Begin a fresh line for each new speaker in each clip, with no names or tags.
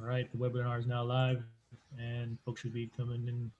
right, the webinar is now live and folks should be coming in.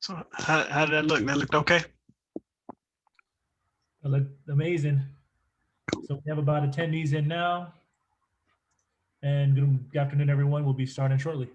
So how did that look? That looked okay?
It looked amazing. So we have about attendees in now. And good afternoon, everyone. We'll be starting shortly.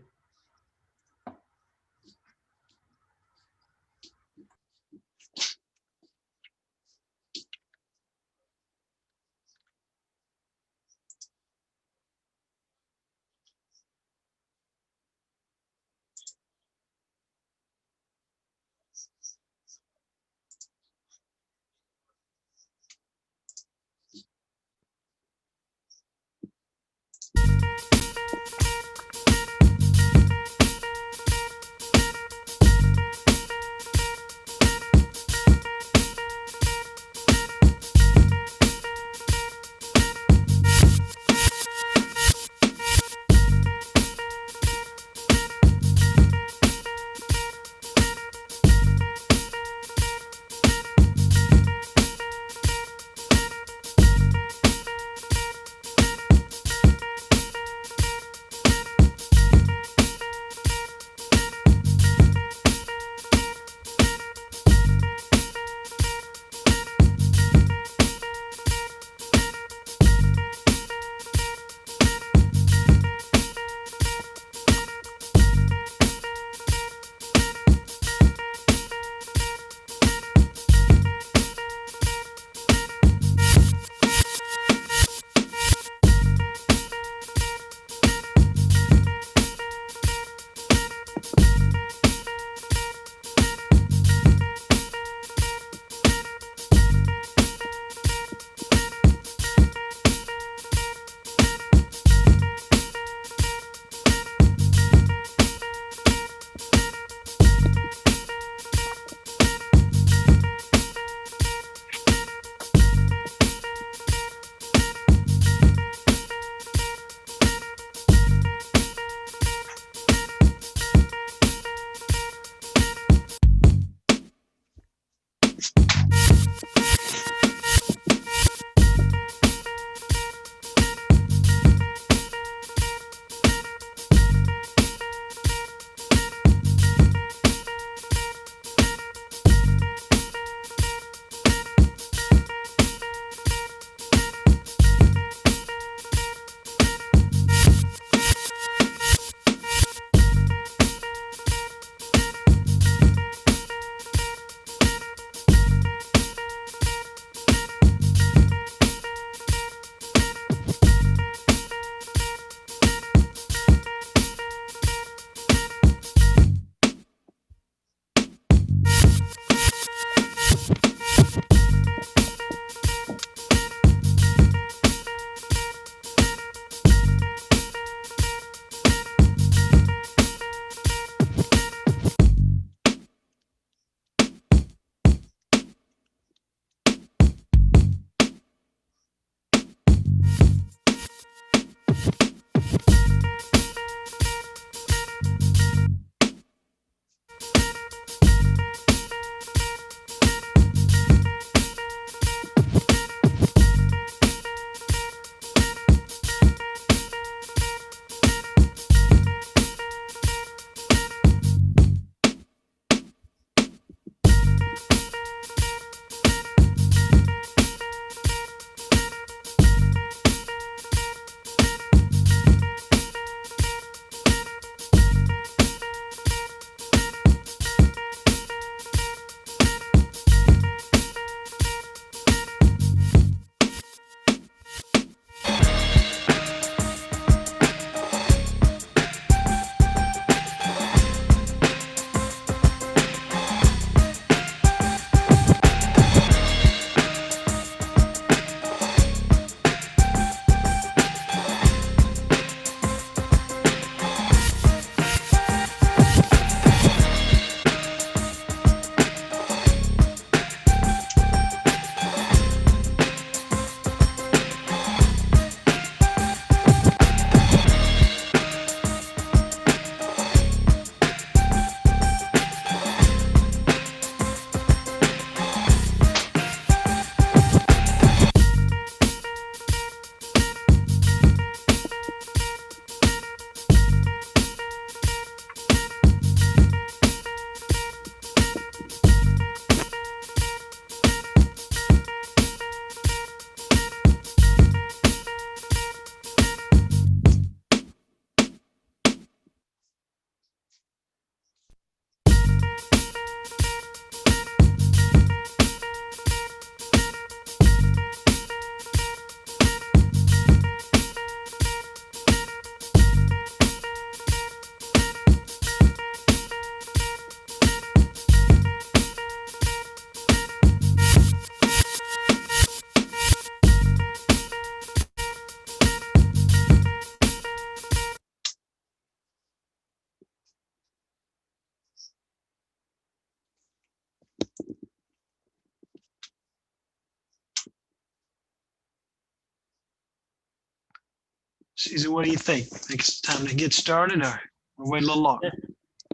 Caesar, what do you think? Think it's time to get started, or we'll wait a little longer?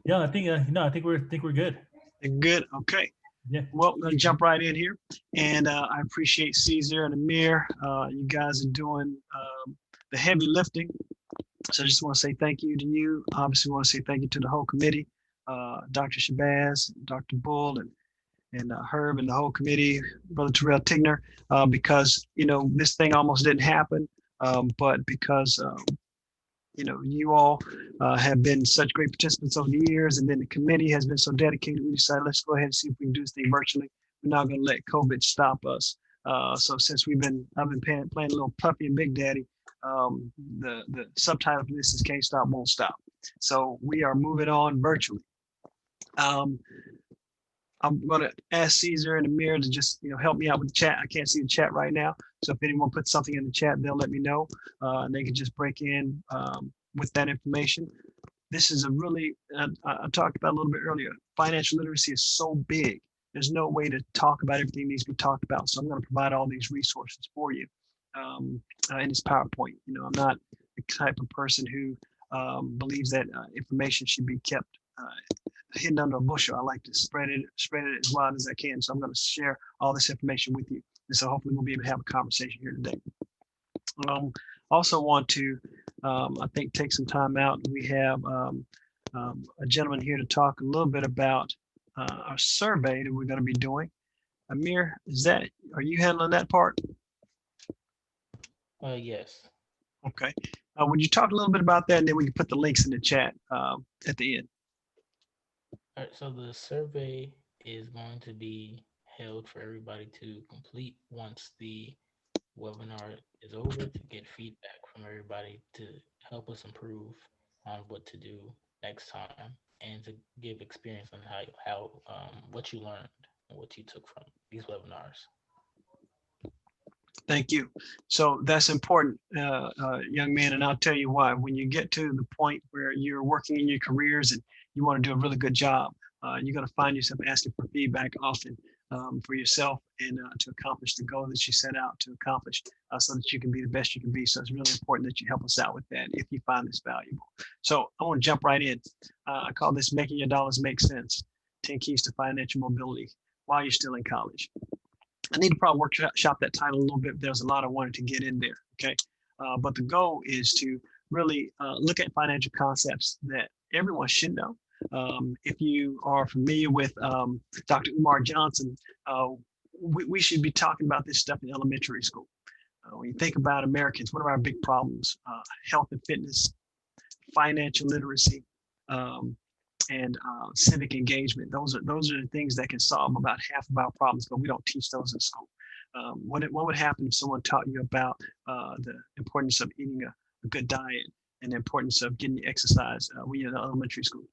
Yeah, I think no, I think we're good.
Good. Okay.
Yeah.
Well, I'm gonna jump right in here, and I appreciate Caesar and Amir. You guys are doing the heavy lifting. So I just want to say thank you to you. Obviously, want to say thank you to the whole committee, Dr. Shabazz, Dr. Bull, and Herb and the whole committee, Brother Terrell Tigner, because this thing almost didn't happen, but because you all have been such great participants over the years, and then the committee has been so dedicated. We decided let's go ahead and see if we can do this thing virtually. We're not going to let COVID stop us. So since I've been playing a little Puppy and Big Daddy. The subtitle for this is "Can't Stop, Won't Stop." So we are moving on virtually. I'm going to ask Caesar and Amir to just help me out with the chat. I can't see the chat right now, so if anyone puts something in the chat, they'll let me know, and they can just break in with that information. This is a really I talked about a little bit earlier. Financial literacy is so big. There's no way to talk about everything that needs to be talked about. So I'm going to provide all these resources for you in this PowerPoint. I'm not the type of person who believes that information should be kept hidden under a bushel. I like to spread it as wide as I can. So I'm going to share all this information with you. And so hopefully we'll be able to have a conversation here today. Also want to, I think, take some time out. We have a gentleman here to talk a little bit about our survey that we're going to be doing. Amir, are you handling that part?
Yes.
Okay. Would you talk a little bit about that, and then we can put the links in the chat at the end?
All right. So the survey is going to be held for everybody to complete once the webinar is over, to get feedback from everybody to help us improve on what to do next time, and to give experience on how what you learned and what you took from these webinars.
Thank you. So that's important, young man, and I'll tell you why. When you get to the point where you're working in your careers and you want to do a really good job, you're going to find yourself asking for feedback often for yourself and to accomplish the goal that you set out to accomplish, so that you can be the best you can be. So it's really important that you help us out with that if you find this valuable. So I want to jump right in. I call this Making Your Dollars Make Sense, 10 Keys to Financial Mobility while you're still in college. I need to probably workshop that title a little bit. There's a lot I wanted to get in there, okay? But the goal is to really look at financial concepts that everyone should know. If you are familiar with Dr. Umar Johnson, we should be talking about this stuff in elementary school. When you think about Americans, what are our big problems? Health and fitness, financial literacy, and civic engagement. Those are the things that can solve about half of our problems, but we don't teach those in school. What would happen if someone taught you about the importance of eating a good diet and the importance of getting the exercise when you're in elementary school?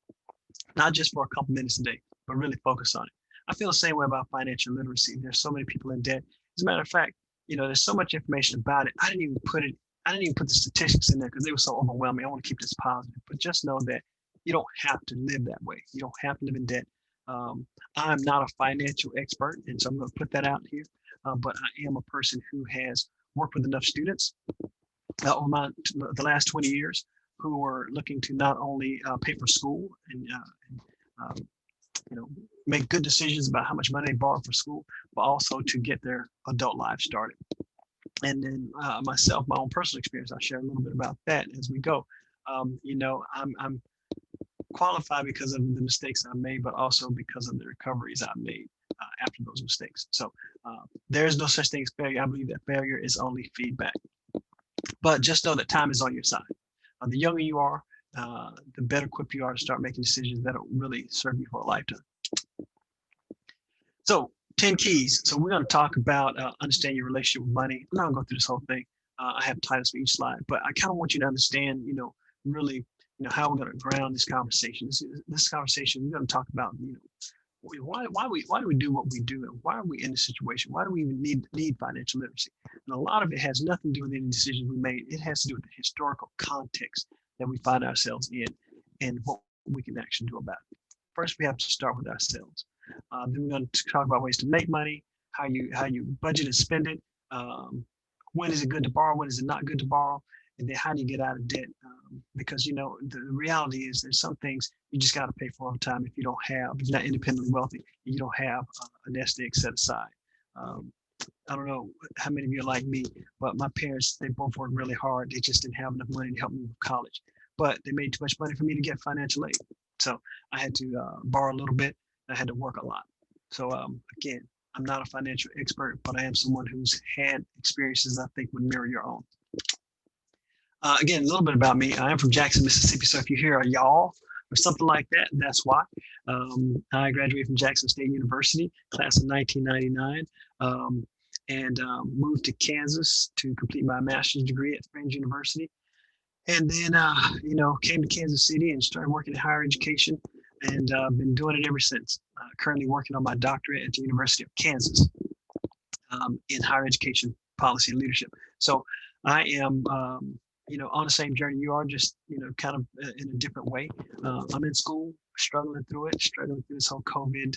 Not just for a couple minutes a day, but really focus on it. I feel the same way about financial literacy. There's so many people in debt. As a matter of fact, there's so much information about it. I didn't even put the statistics in there because they were so overwhelming. I want to keep this positive, but just know that you don't have to live that way. You don't have to live in debt. I'm not a financial expert, and so I'm going to put that out here. But I am a person who has worked with enough students over the last 20 years who were looking to not only pay for school and make good decisions about how much money they borrow for school, but also to get their adult lives started. And then myself, my own personal experience, I'll share a little bit about that as we go. I'm qualified because of the mistakes I made, but also because of the recoveries I made after those mistakes. So there's no such thing as failure. I believe that failure is only feedback. But just know that time is on your side. The younger you are, the better equipped you are to start making decisions that'll really serve you for a lifetime. So 10 keys. So we're going to talk about understanding your relationship with money. I'm not going to go through this whole thing. I have titles for each slide, but I kind of want you to understand, really, how we're going to ground this conversation. This conversation, we're going to talk about, why do we do what we do, and why are we in this situation? Why do we even need financial literacy? And a lot of it has nothing to do with any decisions we made. It has to do with the historical context that we find ourselves in and what we can actually do about it. First, we have to start with ourselves. Then we're going to talk about ways to make money, how you budget and spend it. When is it good to borrow? When is it not good to borrow? And then how do you get out of debt? Because you know the reality is there's some things you just got to pay for all the time if you don't have, if you're not independently a you don't have a nest egg set aside. Um, I don't know how many of you are like me, but my parents, they both worked really hard. They just didn't have enough money to help me with college, but they made too much money for me to get financial aid. So I had to borrow a little bit. I had to work a lot. So again, I'm not a financial expert, but I am someone who's had experiences I think would mirror your own. Again, a little bit about me. I am from Jackson, Mississippi. So if you hear a y'all or something like that, that's why. I graduated from Jackson State University, class of 1999, and moved to Kansas to complete my master's degree at Friends University. And then, you know, came to Kansas City and started working in higher education, and been doing it ever since. Currently working on my doctorate at the University of Kansas in higher education policy and leadership. So I am, you know, on the same journey you are, just, you know, kind of in a different way. I'm in school, struggling through this whole COVID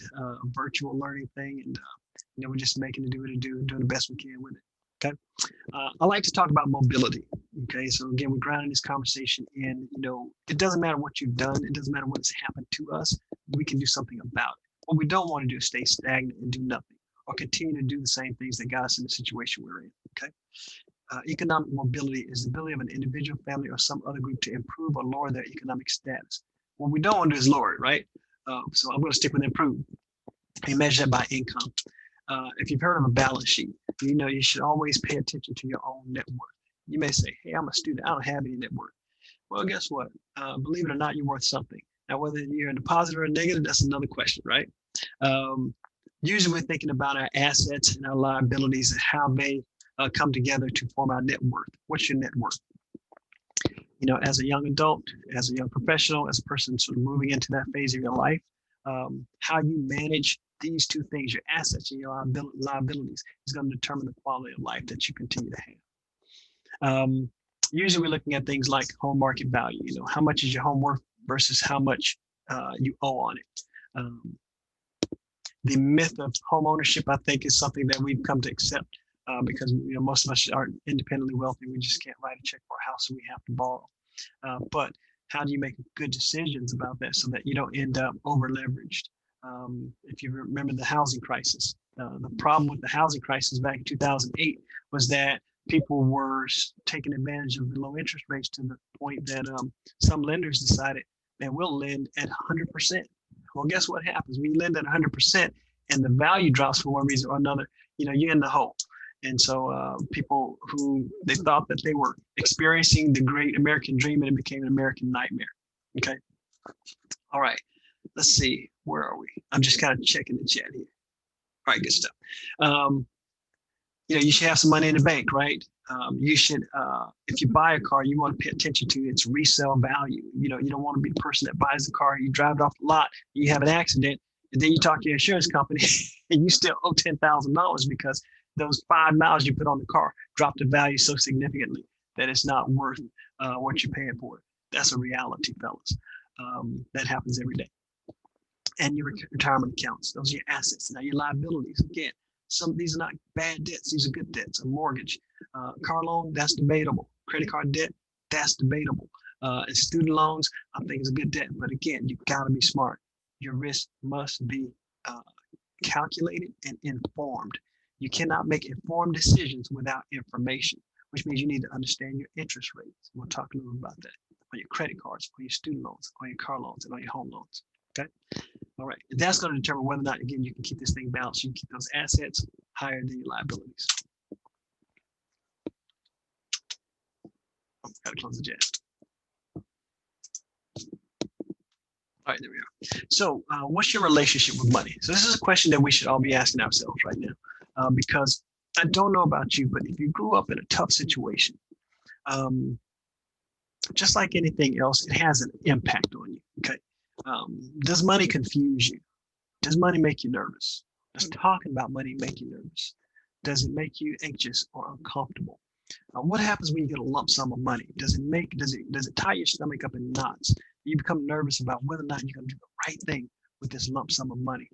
virtual learning thing. And, you know, we're just making it do what it do, doing the best we can with it. Okay. I like to talk about mobility. Okay. So again, we're grounding this conversation in, you know, it doesn't matter what you've done. It doesn't matter what's happened to us. We can do something about it. What we don't want to do is stay stagnant and do nothing, or continue to do the same things that got us in the situation we're in. Okay. Economic mobility is the ability of an individual, family, or some other group to improve or lower their economic status. What we don't want to do is lower it, right? So I'm going to stick with improve. You measure that by income. If you've heard of a balance sheet, you know you should always pay attention to your own net worth. You may say, hey, I'm a student, I don't have any net worth. Well, guess what? Believe it or not, you're worth something. Now, whether you're in a positive or a negative, that's another question, right? Usually we're thinking about our assets and our liabilities and how they come together to form our net worth. What's your net worth? You know, as a young adult, as a young professional, as a person sort of moving into that phase of your life, how you manage these two things, your assets and your liabilities, is going to determine the quality of life that you continue to have. Usually we're looking at things like home market value. You know, how much is your home worth versus how much you owe on it. The myth of home ownership, I think, is something that we've come to accept because, you know, most of us aren't independently wealthy. We just can't write a check for a house, so we have to borrow. But how do you make good decisions about that so that you don't end up over leveraged? If you remember the housing crisis, the problem with the housing crisis back in 2008 was that people were taking advantage of the low interest rates to the point that some lenders decided, man, we'll lend at 100%. Well, guess what happens? When you lend at 100% and the value drops for one reason or another, you know, you're in the hole. And so people who they thought that they were experiencing the great American dream, and it became an American nightmare. Okay. All right. Let's see. Where are we? I'm just kind of checking the chat here. All right, good stuff. You know, you should have some money in the bank, right? You should, if you buy a car, you want to pay attention to its resale value. You know, you don't want to be the person that buys the car, you drive it off the lot, you have an accident, and then you talk to your insurance company and you still owe $10,000 because those 5 miles you put on the car dropped the value so significantly that it's not worth what you're paying for it. That's a reality, fellas. That happens every day. And your retirement accounts, those are your assets. Now your liabilities, again, some of these are not bad debts, these are good debts. A mortgage, car loan, that's debatable. Credit card debt, that's debatable. And student loans, I think is a good debt, but again, you gotta be smart. Your risk must be calculated and informed. You cannot make informed decisions without information, which means you need to understand your interest rates. We'll talk a little about that on your credit cards, on your student loans, on your car loans, and on your home loans. Okay. All right. And that's going to determine whether or not, again, you can keep this thing balanced. You can keep those assets higher than your liabilities. Oh, got to close the jet. All right, there we are. So what's your relationship with money? So this is a question that we should all be asking ourselves right now, because I don't know about you, but if you grew up in a tough situation, just like anything else, it has an impact on you. Okay. Does money confuse you? Does money make you nervous? Does talking about money make you nervous? Does it make you anxious or uncomfortable? What happens when you get a lump sum of money? Does it tie your stomach up in knots? You become nervous about whether or not you're going to do the right thing with this lump sum of money.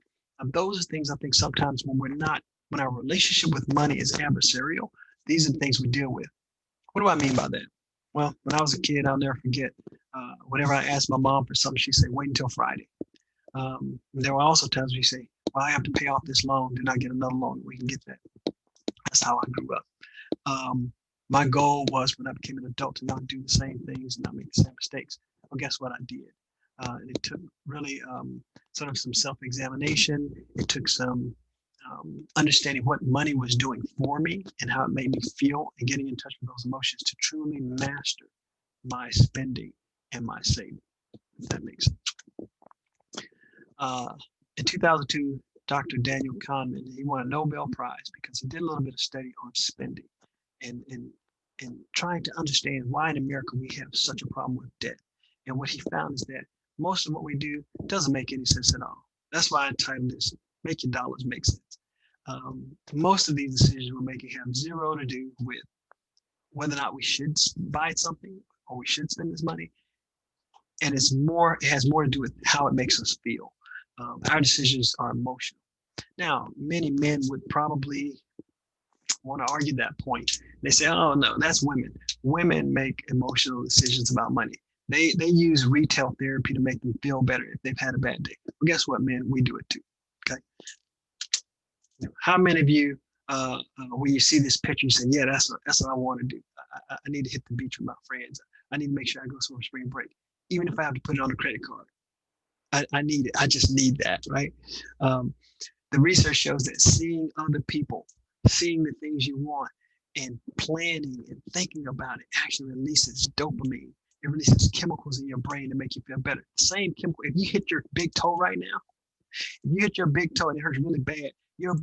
Those are things I think sometimes when our relationship with money is adversarial, these are the things we deal with. What do I mean by that? Well, when I was a kid, I'll never forget. Whenever I asked my mom for something, she'd say, "Wait until Friday." There were also times we say, "Well, I have to pay off this loan, then I get another loan. We can get that." That's how I grew up. My goal was when I became an adult to not do the same things and not make the same mistakes. Well, guess what I did? And it took really sort of some self-examination. It took some understanding what money was doing for me and how it made me feel, and getting in touch with those emotions to truly master my spending and my saving. If that makes sense. In 2002, Dr. Daniel Kahneman, he won a Nobel Prize because he did a little bit of study on spending and trying to understand why in America we have such a problem with debt. And what he found is that most of what we do doesn't make any sense at all. That's why I entitled this, Make Your Dollars Make Sense. Most of these decisions we're making have zero to do with whether or not we should buy something or we should spend this money. And it has more to do with how it makes us feel. Our decisions are emotional. Now, many men would probably want to argue that point. They say, "Oh no, that's women. Women make emotional decisions about money. They use retail therapy to make them feel better if they've had a bad day." Well, guess what, men? We do it too. Okay. How many of you, when you see this picture, you say, "Yeah, that's what I want to do. I need to hit the beach with my friends. I need to make sure I go somewhere spring break, even if I have to put it on a credit card. I need it. I just need that, right?" The research shows that seeing other people, seeing the things you want, and planning and thinking about it actually releases dopamine. It releases chemicals in your brain to make you feel better. Same chemical. If you hit your big toe right now, if you hit your big toe and it hurts really bad, your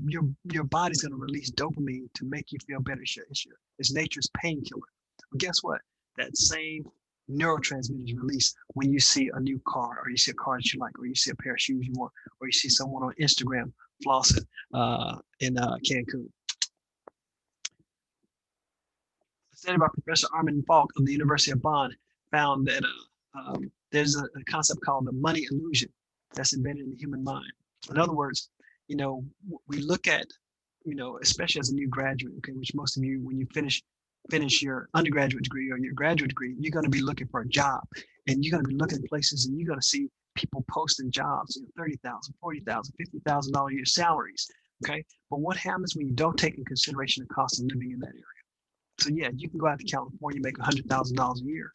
body's going to release dopamine to make you feel better. It's nature's painkiller. But guess what? That same neurotransmitter is released when you see a new car, or you see a car that you like, or you see a pair of shoes you want, or you see someone on Instagram flossing in Cancun. A study by Professor Armin Falk of the University of Bonn found that there's a concept called the money illusion that's embedded in the human mind. In other words, we look at, especially as a new graduate, okay, which most of you, when you finish your undergraduate degree or your graduate degree, you're going to be looking for a job, and you're going to be looking at places, and you're going to see people posting jobs, $30,000, $40,000, $50,000 a year salaries. Okay, but what happens when you don't take in consideration the cost of living in that area? So yeah, you can go out to California, make $100,000 a year,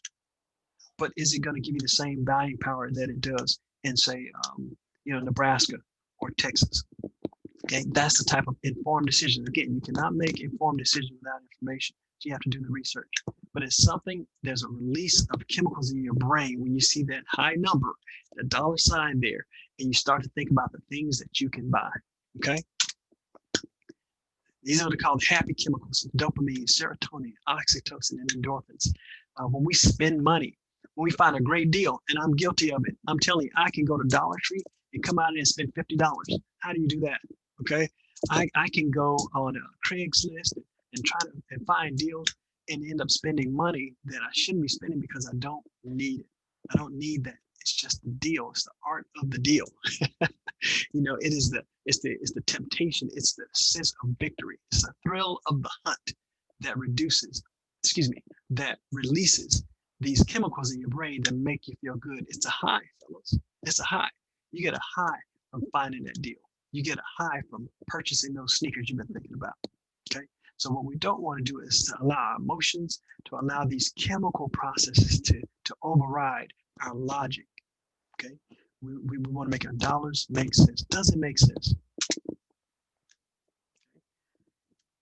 but is it going to give you the same buying power that it does in, say, Nebraska or Texas? Okay, that's the type of informed decision. Again, you cannot make informed decisions without information. So you have to do the research. But it's something, there's a release of chemicals in your brain when you see that high number, that dollar sign there, and you start to think about the things that you can buy. Okay? These are called happy chemicals: dopamine, serotonin, oxytocin, and endorphins. When we spend money, when we find a great deal, and I'm guilty of it, I'm telling you, I can go to Dollar Tree and come out and spend $50. How do you do that? Okay, I can go on a Craigslist and try to find deals and end up spending money that I shouldn't be spending because I don't need it. I don't need that. It's just the deal. It's the art of the deal. It's the temptation. It's the sense of victory. It's the thrill of the hunt that releases these chemicals in your brain that make you feel good. It's a high, fellas. It's a high. You get a high from finding that deal. You get a high from purchasing those sneakers you've been thinking about. Okay. So what we don't want to do is to allow our emotions, to allow these chemical processes to override our logic. Okay. We want to make our dollars make sense. Does it make sense?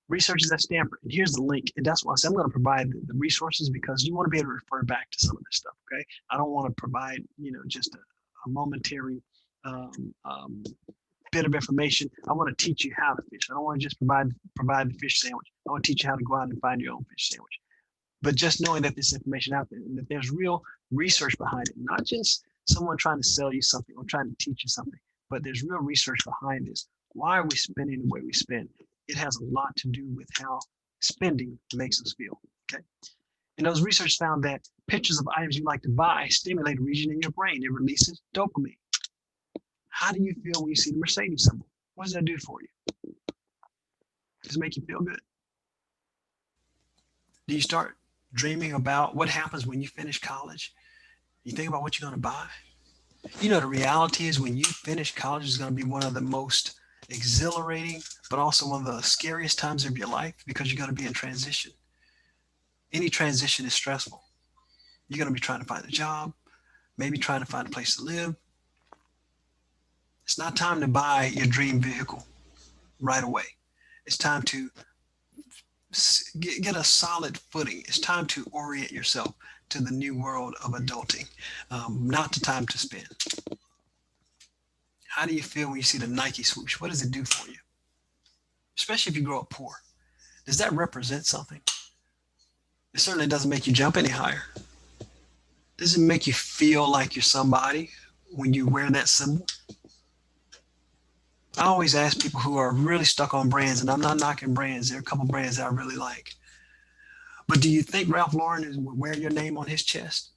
Researchers at Stanford. And here's the link. And that's why I said I'm going to provide the resources, because you want to be able to refer back to some of this stuff. Okay. I don't want to provide, just a momentary bit of information. I want to teach you how to fish. I don't want to just provide the fish sandwich. I want to teach you how to go out and find your own fish sandwich. But just knowing that this information out there, and that there's real research behind it, not just someone trying to sell you something or trying to teach you something, but there's real research behind this. Why are we spending the way we spend? It has a lot to do with how spending makes us feel. Okay. And those research found that pictures of items you like to buy stimulate a region in your brain. It releases dopamine. How do you feel when you see the Mercedes symbol? What does that do for you? Does it make you feel good? Do you start dreaming about what happens when you finish college? You think about what you're going to buy. You know, the reality is when you finish college is going to be one of the most exhilarating, but also one of the scariest times of your life because you're going to be in transition. Any transition is stressful. You're going to be trying to find a job, maybe trying to find a place to live. It's not time to buy your dream vehicle right away. It's time to get a solid footing. It's time to orient yourself to the new world of adulting, not the time to spend. How do you feel when you see the Nike swoosh? What does it do for you? Especially if you grow up poor. Does that represent something? It certainly doesn't make you jump any higher. Does it make you feel like you're somebody when you wear that symbol? I always ask people who are really stuck on brands, and I'm not knocking brands. There are a couple brands that I really like. But do you think Ralph Lauren would wear your name on his chest?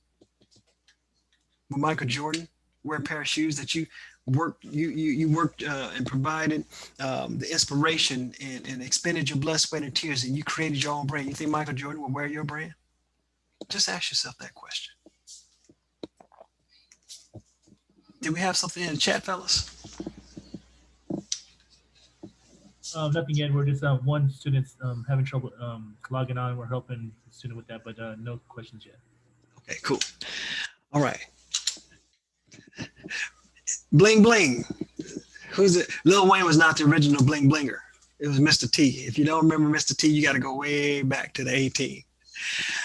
Would Michael Jordan wear a pair of shoes that you worked and provided the inspiration and expended your blood, sweat, and tears, and you created your own brand? You think Michael Jordan would wear your brand? Just ask yourself that question. Did we have something in the chat, fellas?
Nothing yet. We're just one student's having trouble logging on. We're helping the student with that, but no questions yet.
Okay, cool. All right. Bling Bling. Who's it? Lil Wayne was not the original Bling Blinger. It was Mr. T. If you don't remember Mr. T, you got to go way back to the 18.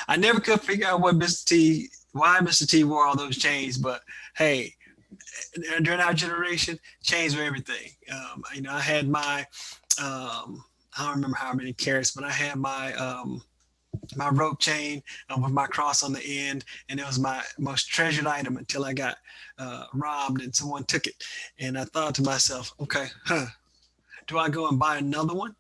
I never could figure out why Mr. T wore all those chains, but hey, during our generation, chains were everything. I had my I don't remember how many carats, but I had my rope chain with my cross on the end, and it was my most treasured item until I got robbed and someone took it. And I thought to myself, okay, do I go and buy another one?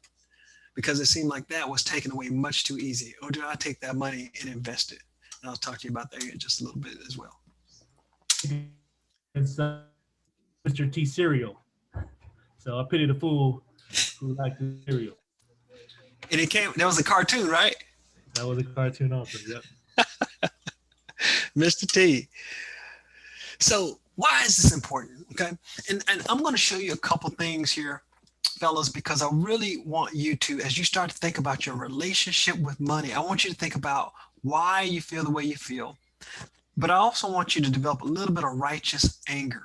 Because it seemed like that was taken away much too easy. Or do I take that money and invest it? And I'll talk to you about that in just a little bit as well.
It's Mr. T cereal. So I pity the fool who liked the cereal.
And that was a cartoon, right?
That was a cartoon also, yep.
Mr. T. So why is this important? Okay. And I'm going to show you a couple things here, fellas, because I really want you to, as you start to think about your relationship with money, I want you to think about why you feel the way you feel. But I also want you to develop a little bit of righteous anger,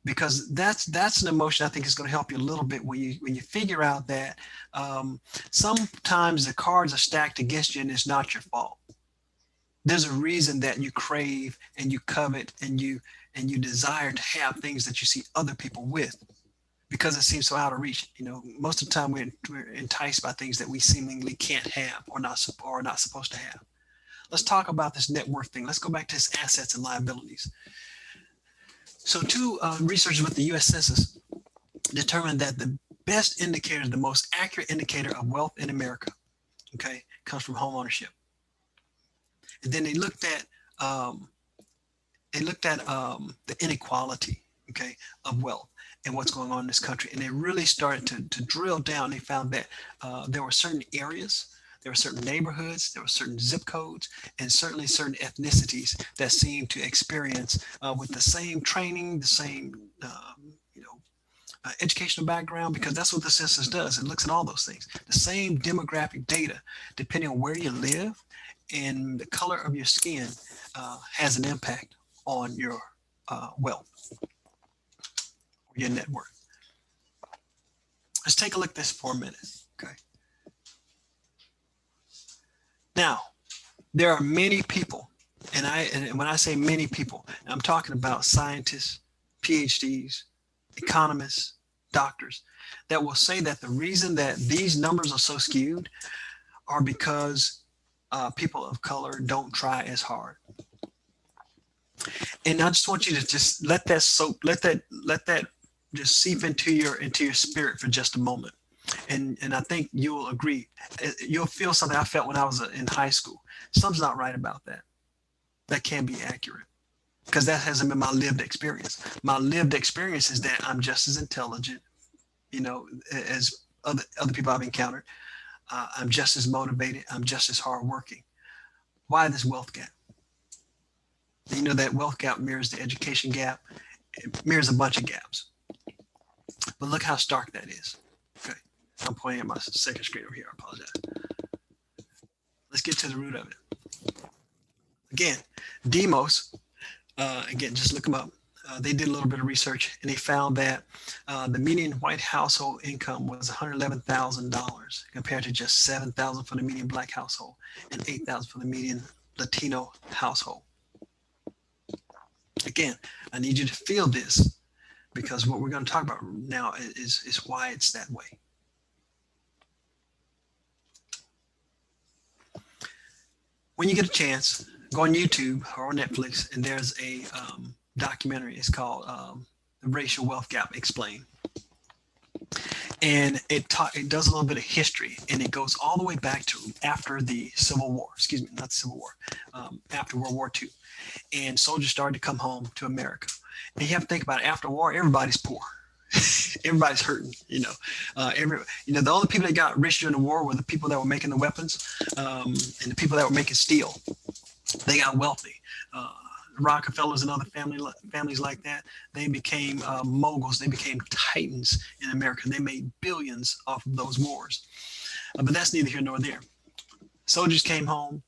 because that's an emotion I think is going to help you a little bit when you figure out that sometimes the cards are stacked against you and it's not your fault. There's a reason that you crave and you covet and you desire to have things that you see other people with, because it seems so out of reach. Most of the time we're enticed by things that we seemingly can't have or not supposed to have. Let's talk about this net worth thing. Let's go back to this assets and liabilities. So two researchers with the U.S. Census determined that the best indicator, the most accurate indicator of wealth in America, okay, comes from home ownership. And then they looked at the inequality, okay, of wealth and what's going on in this country. And they really started to drill down. They found that there were certain areas, there were certain neighborhoods, there were certain zip codes, and certainly certain ethnicities that seemed to experience with the same training, the same educational background, because that's what the census does. It looks at all those things. The same demographic data, depending on where you live and the color of your skin, has an impact on your wealth or your net worth. Let's take a look at this for a minute, okay? Now, there are many people, and when I say many people, I'm talking about scientists, PhDs, economists, doctors, that will say that the reason that these numbers are so skewed are because people of color don't try as hard. And I just want you to just let that just seep into your spirit for just a moment. And I think you'll agree. You'll feel something I felt when I was in high school. Something's not right about that. That can't be accurate, because that hasn't been my lived experience. My lived experience is that I'm just as intelligent, as other people I've encountered. I'm just as motivated. I'm just as hardworking. Why this wealth gap? You know that wealth gap mirrors the education gap. It mirrors a bunch of gaps. But look how stark that is. Okay, I'm pointing at my second screen over here. I apologize. Let's get to the root of it. Again, Demos, again, just look them up. They did a little bit of research and they found that the median white household income was $111,000 compared to just $7,000 for the median black household and $8,000 for the median Latino household. Again, I need you to feel this because what we're going to talk about now is why it's that way. When you get a chance, go on YouTube or on Netflix, and there's a documentary. It's called The Racial Wealth Gap Explained. And it does a little bit of history, and it goes all the way back to after the Civil War. Excuse me, not the Civil War, after World War II. And soldiers started to come home to America. And you have to think about it, after war, everybody's poor. Everybody's hurting, the only people that got rich during the war were the people that were making the weapons and the people that were making steel. They got wealthy. Rockefellers and other families like that, they became moguls. They became titans in America. They made billions off of those wars. But that's neither here nor there. Soldiers came home.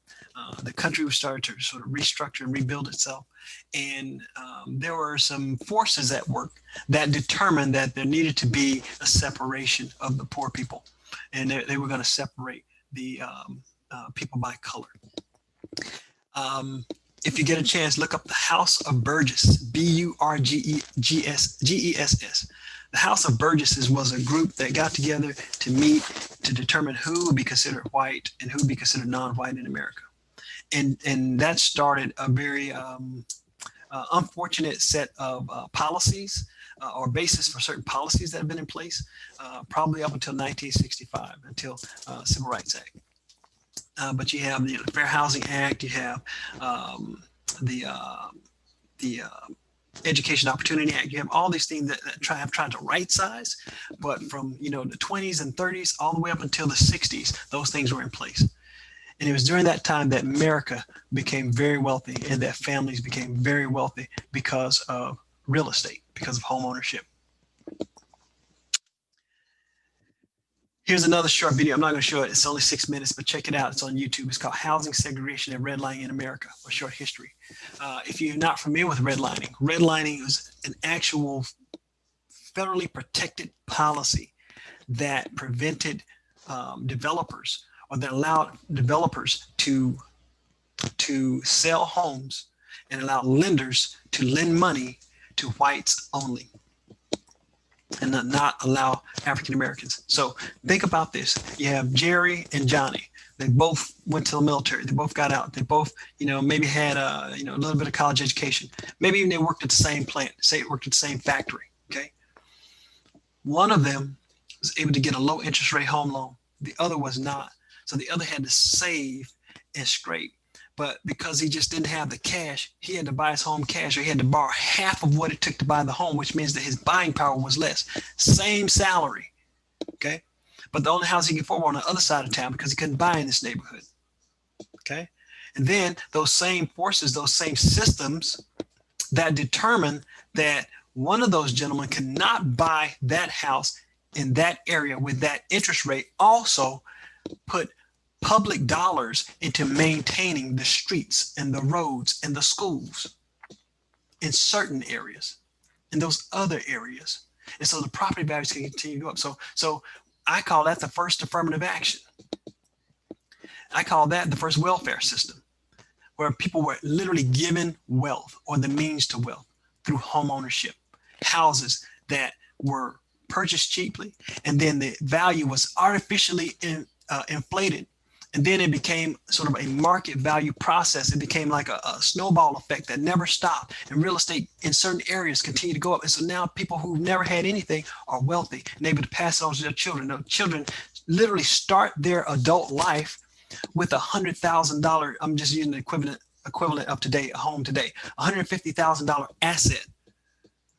The country was started to sort of restructure and rebuild itself. And there were some forces at work that determined that there needed to be a separation of the poor people. And they were going to separate the people by color. If you get a chance, look up the House of Burgess, Burgesses. The House of Burgesses was a group that got together to meet to determine who would be considered white and who would be considered non-white in America. And that started a very unfortunate set of policies or basis for certain policies that have been in place, probably up until 1965, until Civil Rights Act. But you have the Fair Housing Act, you have the Education Opportunity Act. You have all these things that have tried to right size, but from the 20s and 30s all the way up until the 60s, those things were in place. And it was during that time that America became very wealthy and that families became very wealthy because of real estate, because of home ownership. Here's another short video. I'm not going to show it. It's only 6 minutes, but check it out. It's on YouTube. It's called Housing Segregation and Redlining in America, a short history. If you're not familiar with redlining is an actual federally protected policy that prevented developers, or that allowed developers to sell homes and allow lenders to lend money to whites only and not allow African Americans. So think about this. You have Jerry and Johnny. They both went to the military. They both got out. They both, maybe had a little bit of college education. Maybe even they worked at the same plant, say it worked at the same factory. Okay. One of them was able to get a low interest rate home loan. The other was not. So the other had to save and scrape. But because he just didn't have the cash, he had to buy his home cash, or he had to borrow half of what it took to buy the home, which means that his buying power was less. Same salary, okay? But the only house he could afford on the other side of town because he couldn't buy in this neighborhood, okay? And then those same forces, those same systems that determine that one of those gentlemen could not buy that house in that area with that interest rate also put public dollars into maintaining the streets and the roads and the schools in certain areas, in those other areas. And so the property values can continue to go up. So I call that the first affirmative action. I call that the first welfare system, where people were literally given wealth or the means to wealth through home ownership, houses that were purchased cheaply, and then the value was artificially inflated. And then it became sort of a market value process. It became like a snowball effect that never stopped. And real estate in certain areas continue to go up. And so now people who never had anything are wealthy and able to pass it on to their children. Their children literally start their adult life with $100,000. I'm just using the equivalent of today, a home today, $150,000 asset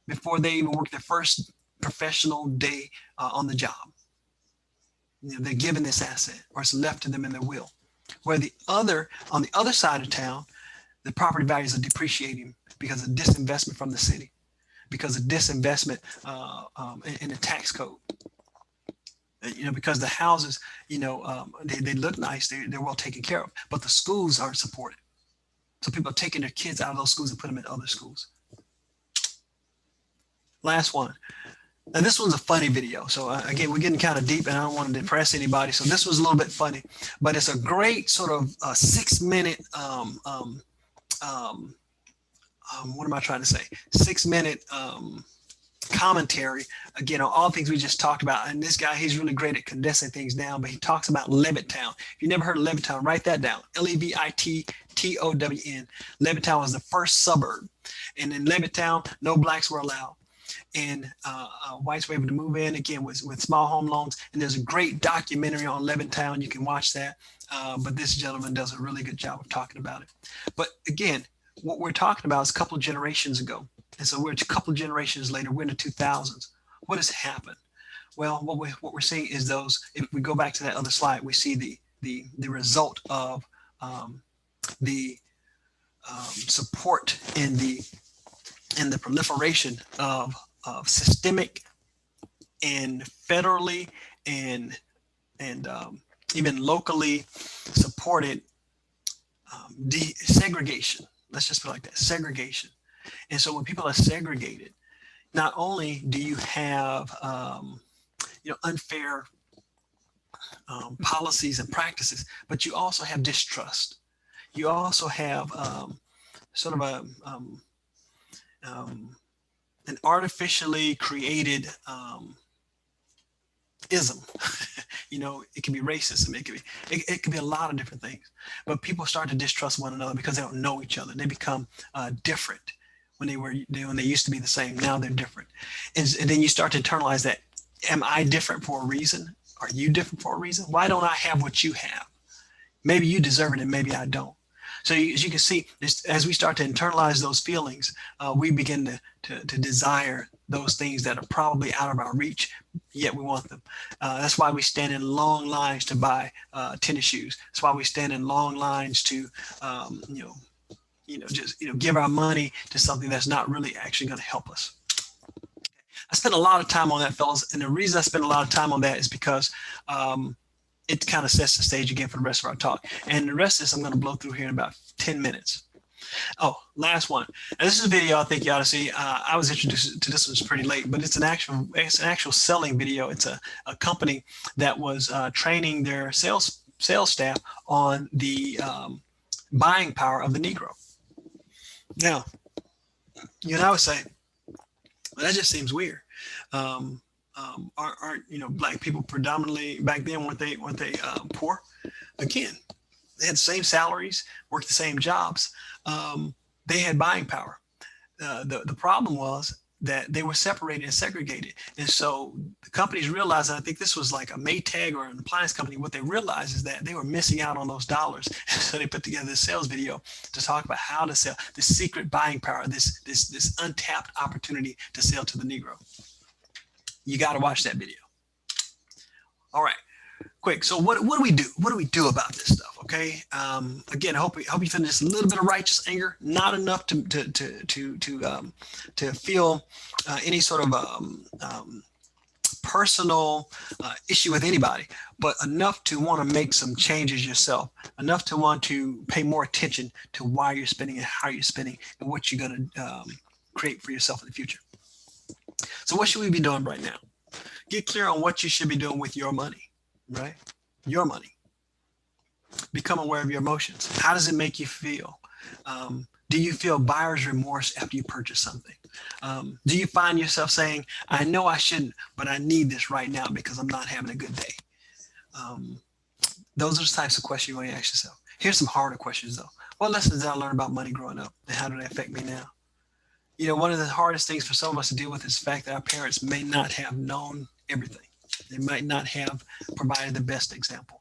before they even work their first professional day on the job. They're given this asset, or it's left to them in their will. Where on the other side of town, the property values are depreciating because of disinvestment from the city, because of disinvestment in the tax code. Because the houses, they look nice, they're well taken care of, but the schools aren't supported. So people are taking their kids out of those schools and put them in other schools. Last one. And this one's a funny video. So again, we're getting kind of deep and I don't want to depress anybody. So this was a little bit funny, but it's a great sort of 6-minute, what am I trying to say? 6-minute commentary, again, on all things we just talked about. And this guy, he's really great at condensing things down, but he talks about Levittown. If you never heard of Levittown, write that down. Levittown. Levittown was the first suburb. And in Levittown, no blacks were allowed. And whites were able to move in again with small home loans. And there's a great documentary on Levittown. You can watch that. But this gentleman does a really good job of talking about it. But again, what we're talking about is a couple of generations ago. And so we're a couple of generations later, we're in the 2000s. What has happened? Well, what we're seeing is if we go back to that other slide, we see the result of the support in the proliferation of systemic and federally and even locally supported desegregation. Let's just put it like that, segregation. And so when people are segregated, not only do you have unfair policies and practices, but you also have distrust. You also have sort of an artificially created ism. It can be racism. It can be a lot of different things. But people start to distrust one another because they don't know each other. They become different. When they used to be the same, now they're different. And then you start to internalize that. Am I different for a reason? Are you different for a reason? Why don't I have what you have? Maybe you deserve it and maybe I don't. So as you can see, as we start to internalize those feelings, we begin to desire those things that are probably out of our reach, yet we want them. That's why we stand in long lines to buy tennis shoes. That's why we stand in long lines to give our money to something that's not really actually going to help us. I spent a lot of time on that, fellas. And the reason I spent a lot of time on that is because it kind of sets the stage again for the rest of our talk. And the rest of this, I'm going to blow through here in about 10 minutes. Oh, last one. And this is a video I think you ought to see. I was introduced to this one pretty late, but it's an actual selling video. It's a company that was training their sales staff on the buying power of the Negro. Now, you and I would say, well, that just seems weird. Aren't black people predominantly back then, weren't they poor? Again, they had the same salaries, worked the same jobs. They had buying power. The problem was that they were separated and segregated. And so the companies realized, and I think this was like a Maytag or an appliance company, what they realized is that they were missing out on those dollars. So they put together this sales video to talk about how to sell, this secret buying power, this untapped opportunity to sell to the Negro. You got to watch that video. All right, quick. So what do we do? What do we do about this stuff? Okay. Again, I hope you feel just a little bit of righteous anger, not enough to feel any sort of personal issue with anybody, but enough to want to make some changes yourself, enough to want to pay more attention to why you're spending and how you're spending and what you're going to create for yourself in the future. So what should we be doing right now? Get clear on what you should be doing with your money, right? Your money. Become aware of your emotions. How does it make you feel? Do you feel buyer's remorse after you purchase something? Do you find yourself saying, I know I shouldn't, but I need this right now because I'm not having a good day? Those are the types of questions you want to ask yourself. Here's some harder questions though. What lessons did I learn about money growing up and how do they affect me now? One of the hardest things for some of us to deal with is the fact that our parents may not have known everything. They might not have provided the best example.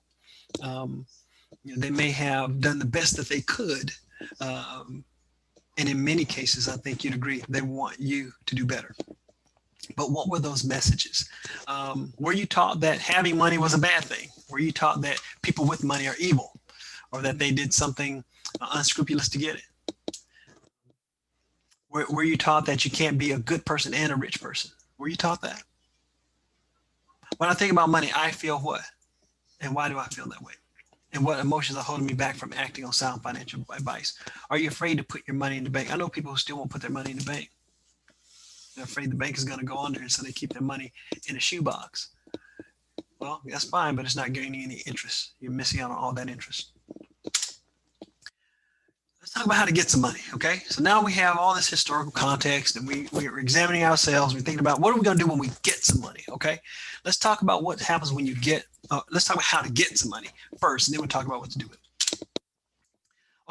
They may have done the best that they could. And in many cases, I think you'd agree, they want you to do better. But what were those messages? Were you taught that having money was a bad thing? Were you taught that people with money are evil? or that they did something unscrupulous to get it. Were you taught that you can't be a good person and a rich person? Were you taught that? When I think about money, I feel what? And why do I feel that way? And what emotions are holding me back from acting on sound financial advice? Are you afraid to put your money in the bank? I know people who still won't put their money in the bank. They're afraid the bank is going to go under, and so they keep their money in a shoebox. Well, that's fine, but it's not gaining any interest. You're missing out on all that interest. Let's talk about how to get some money, okay? So now we have all this historical context, and we're examining ourselves. We're thinking about what are we going to do when we get some money, okay? Let's talk about what happens when you get, let's talk about how to get some money first, and then we'll talk about what to do with it.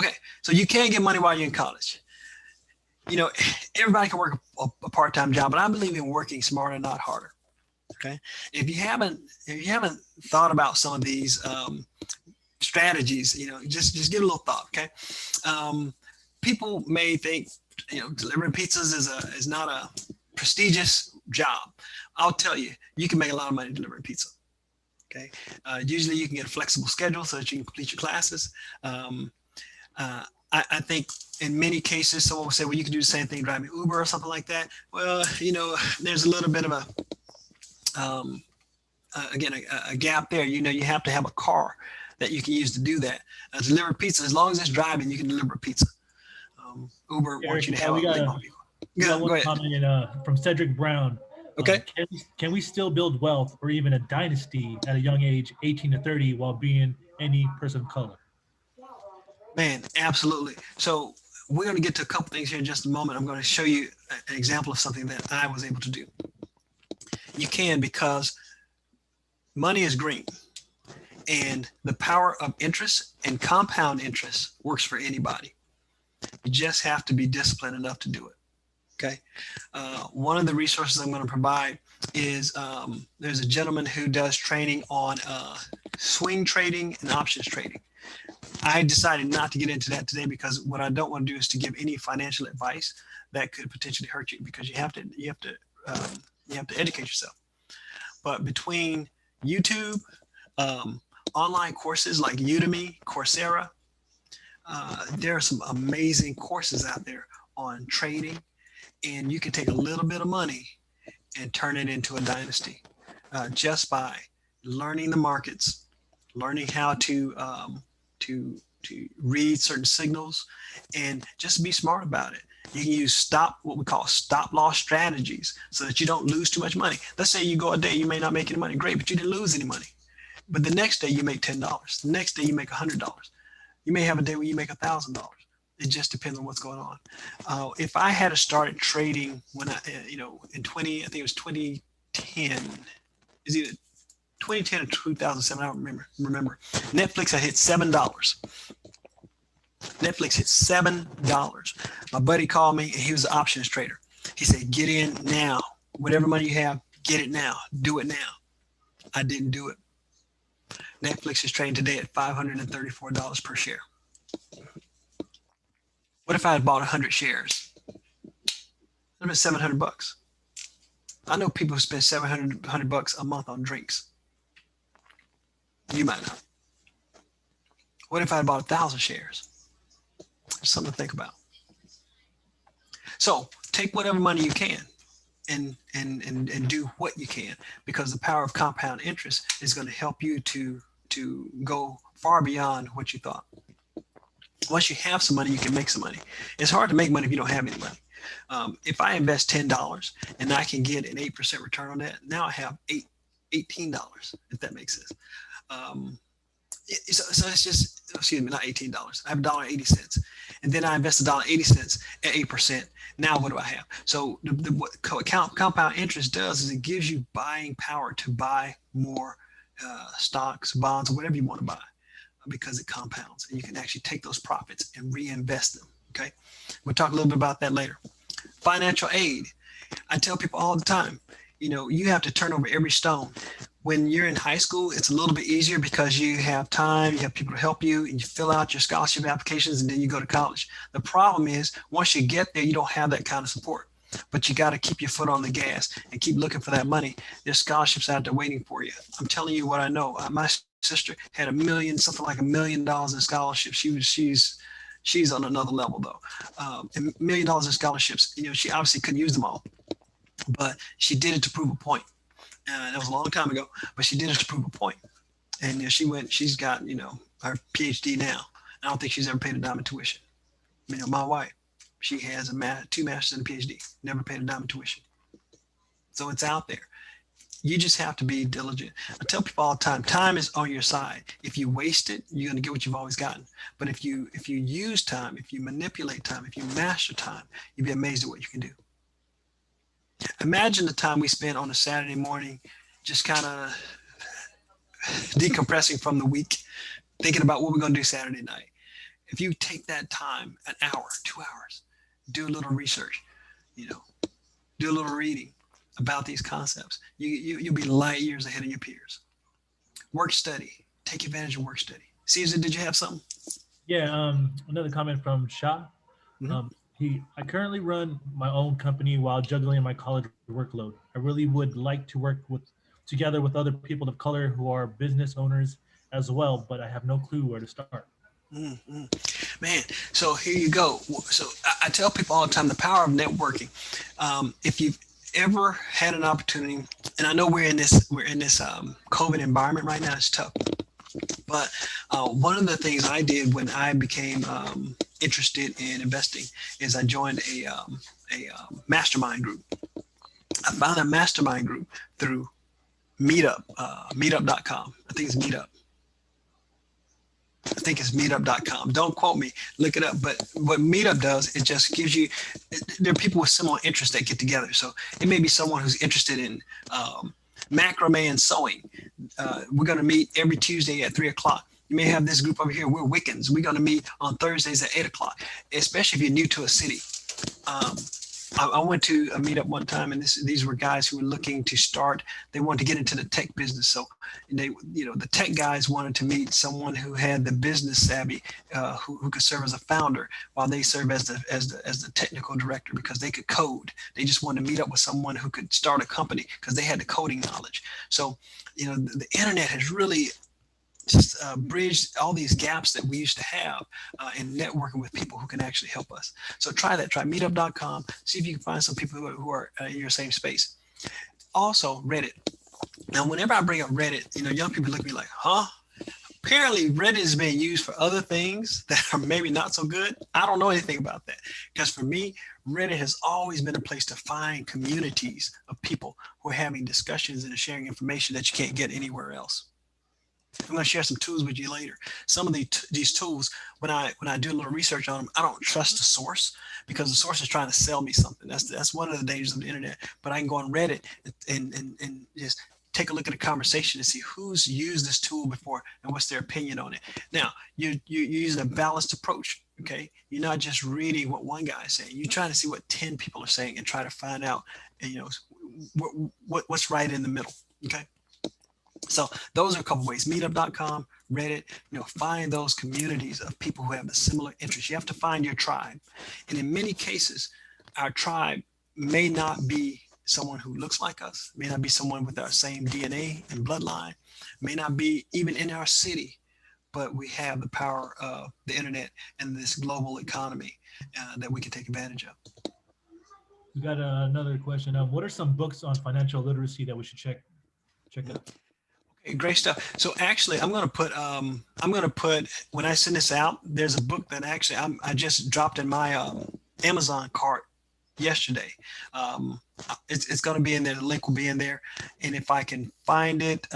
Okay, so you can get money while you're in college. You know, everybody can work a part-time job, but I believe in working smarter, not harder. Okay, if you haven't thought about some of these strategies, you know, just give it a little thought. Okay, people may think, you know, delivering pizzas is not a prestigious job. I'll tell you, you can make a lot of money delivering pizza. Okay, usually you can get a flexible schedule so that you can complete your classes. I think in many cases, someone will say, well, you can do the same thing driving Uber or something like that. Well, you know, there's a little bit of a gap there. You know, you have to have a car that you can use to do that. Deliver pizza, as long as it's driving, you can deliver pizza. Uber wants you to have a vehicle.
Go ahead. Comment from Cedric Brown.
Okay.
Can we still build wealth or even a dynasty at a young age, 18 to 30, while being any person of color?
Man, absolutely. So we're going to get to a couple things here in just a moment. I'm going to show you an example of something that I was able to do. You can, because money is green, and the power of interest and compound interest works for anybody. You just have to be disciplined enough to do it. Okay. One of the resources I'm going to provide is there's a gentleman who does training on swing trading and options trading. I decided not to get into that today because what I don't want to do is to give any financial advice that could potentially hurt you, because you have to educate yourself. But between YouTube, online courses like Udemy, Coursera, there are some amazing courses out there on trading, and you can take a little bit of money and turn it into a dynasty just by learning the markets, learning how to read certain signals, and just be smart about it. You can use what we call stop loss strategies so that you don't lose too much money. Let's say you go a day, you may not make any money. Great, but you didn't lose any money. But the next day you make $10. The next day you make $100. You may have a day where you make $1,000. It just depends on what's going on. If I had started trading when I think it was 2010, is either 2010 or 2007, I don't remember. Netflix had hit $7. Netflix hit $7. My buddy called me, and he was an options trader. He said, get in now. Whatever money you have, get it now. Do it now. I didn't do it. Netflix is trading today at $534 per share. What if I had bought 100 shares? That'd been $700. I know people who spend $700 a month on drinks. You might not. What if I had bought 1,000 shares? There's something to think about. So take whatever money you can and do what you can, because the power of compound interest is going to help you to go far beyond what you thought. Once you have some money, you can make some money. It's hard to make money if you don't have any money. If I invest $10 and I can get an 8% return on that, now I have $18, if that makes sense. So it's just, excuse me, not $18. I have $1.80, and then I invest $1.80 at 8%. Now what do I have? So what compound interest does is it gives you buying power to buy more stocks, bonds, or whatever you want to buy, because it compounds, and you can actually take those profits and reinvest them. Okay, we'll talk a little bit about that later. Financial aid. I tell people all the time, you have to turn over every stone. When you're in high school, it's a little bit easier because you have time, you have people to help you, and you fill out your scholarship applications, and then you go to college. The problem is, once you get there, you don't have that kind of support. But you got to keep your foot on the gas and keep looking for that money. There's scholarships out there waiting for you. I'm telling you what I know. My sister had something like $1 million in scholarships. She's on another level though. $1 million in scholarships. She obviously couldn't use them all, but she did it to prove a point. That was a long time ago, but she did it to prove a point. And she's got, her PhD now. I don't think she's ever paid a dime in tuition. My wife, she has 2 masters and a PhD, never paid a dime in tuition. So it's out there. You just have to be diligent. I tell people all the time is on your side. If you waste it, you're going to get what you've always gotten. But if you use time, if you manipulate time, if you master time, you'll be amazed at what you can do. Imagine the time we spent on a Saturday morning, just kind of decompressing from the week, thinking about what we're going to do Saturday night. If you take that time, an hour, 2 hours, do a little research, do a little reading about these concepts, you'll be light years ahead of your peers. Work study, take advantage of work study. Caesar, did you have something?
Yeah, another comment from Shah. I currently run my own company while juggling my college workload. I really would like to work together with other people of color who are business owners as well, but I have no clue where to start.
Man, so here you go. So I tell people all the time the power of networking. If you've ever had an opportunity, and I know we're in this COVID environment right now, it's tough. But one of the things I did when I became interested in investing is I joined a mastermind group. I found a mastermind group through Meetup, meetup.com. I think it's Meetup. I think it's meetup.com. Don't quote me, look it up. But what Meetup does, it just gives you, there are people with similar interests that get together. So it may be someone who's interested in macrame and sewing. We're going to meet every Tuesday at 3 o'clock. You may have this group over here. We're Wiccans. We're going to meet on Thursdays at 8 o'clock, especially if you're new to a city. I went to a meetup one time, and these were guys who were looking to start. They wanted to get into the tech business, so the tech guys wanted to meet someone who had the business savvy, who could serve as a founder, while they serve as the technical director because they could code. They just wanted to meet up with someone who could start a company because they had the coding knowledge. So, the internet has really just bridge all these gaps that we used to have in networking with people who can actually help us. So try meetup.com, see if you can find some people who are in your same space. Also, Reddit. Now, whenever I bring up Reddit, young people look at me like, huh? Apparently, Reddit is being used for other things that are maybe not so good. I don't know anything about that. Because for me, Reddit has always been a place to find communities of people who are having discussions and sharing information that you can't get anywhere else. I'm going to share some tools with you later. Some of these tools, when I do a little research on them, I don't trust the source because the source is trying to sell me something. That's one of the dangers of the internet. But I can go on Reddit and just take a look at a conversation and see who's used this tool before and what's their opinion on it. Now, you're using a balanced approach, okay? You're not just reading what one guy is saying. You're trying to see what 10 people are saying and try to find out, what's right in the middle, okay? So those are a couple ways. Meetup.com, Reddit, find those communities of people who have the similar interests. You have to find your tribe. And in many cases, our tribe may not be someone who looks like us, may not be someone with our same DNA and bloodline, may not be even in our city, but we have the power of the internet and this global economy that we can take advantage of.
We got another question. What are some books on financial literacy that we should check out?
Great stuff. So actually, I'm going to put when I send this out, there's a book that actually I just dropped in my Amazon cart yesterday. It's going to be in there. The link will be in there. And if I can find it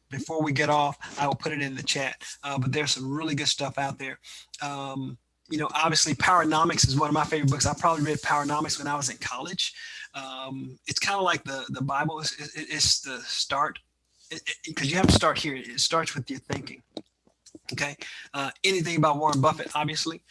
before we get off, I will put it in the chat. But there's some really good stuff out there. Obviously Powernomics is one of my favorite books. I probably read Powernomics when I was in college. It's kind of like the Bible. It's the start. Because you have to start here. It starts with your thinking. Okay. Anything about Warren Buffett, obviously,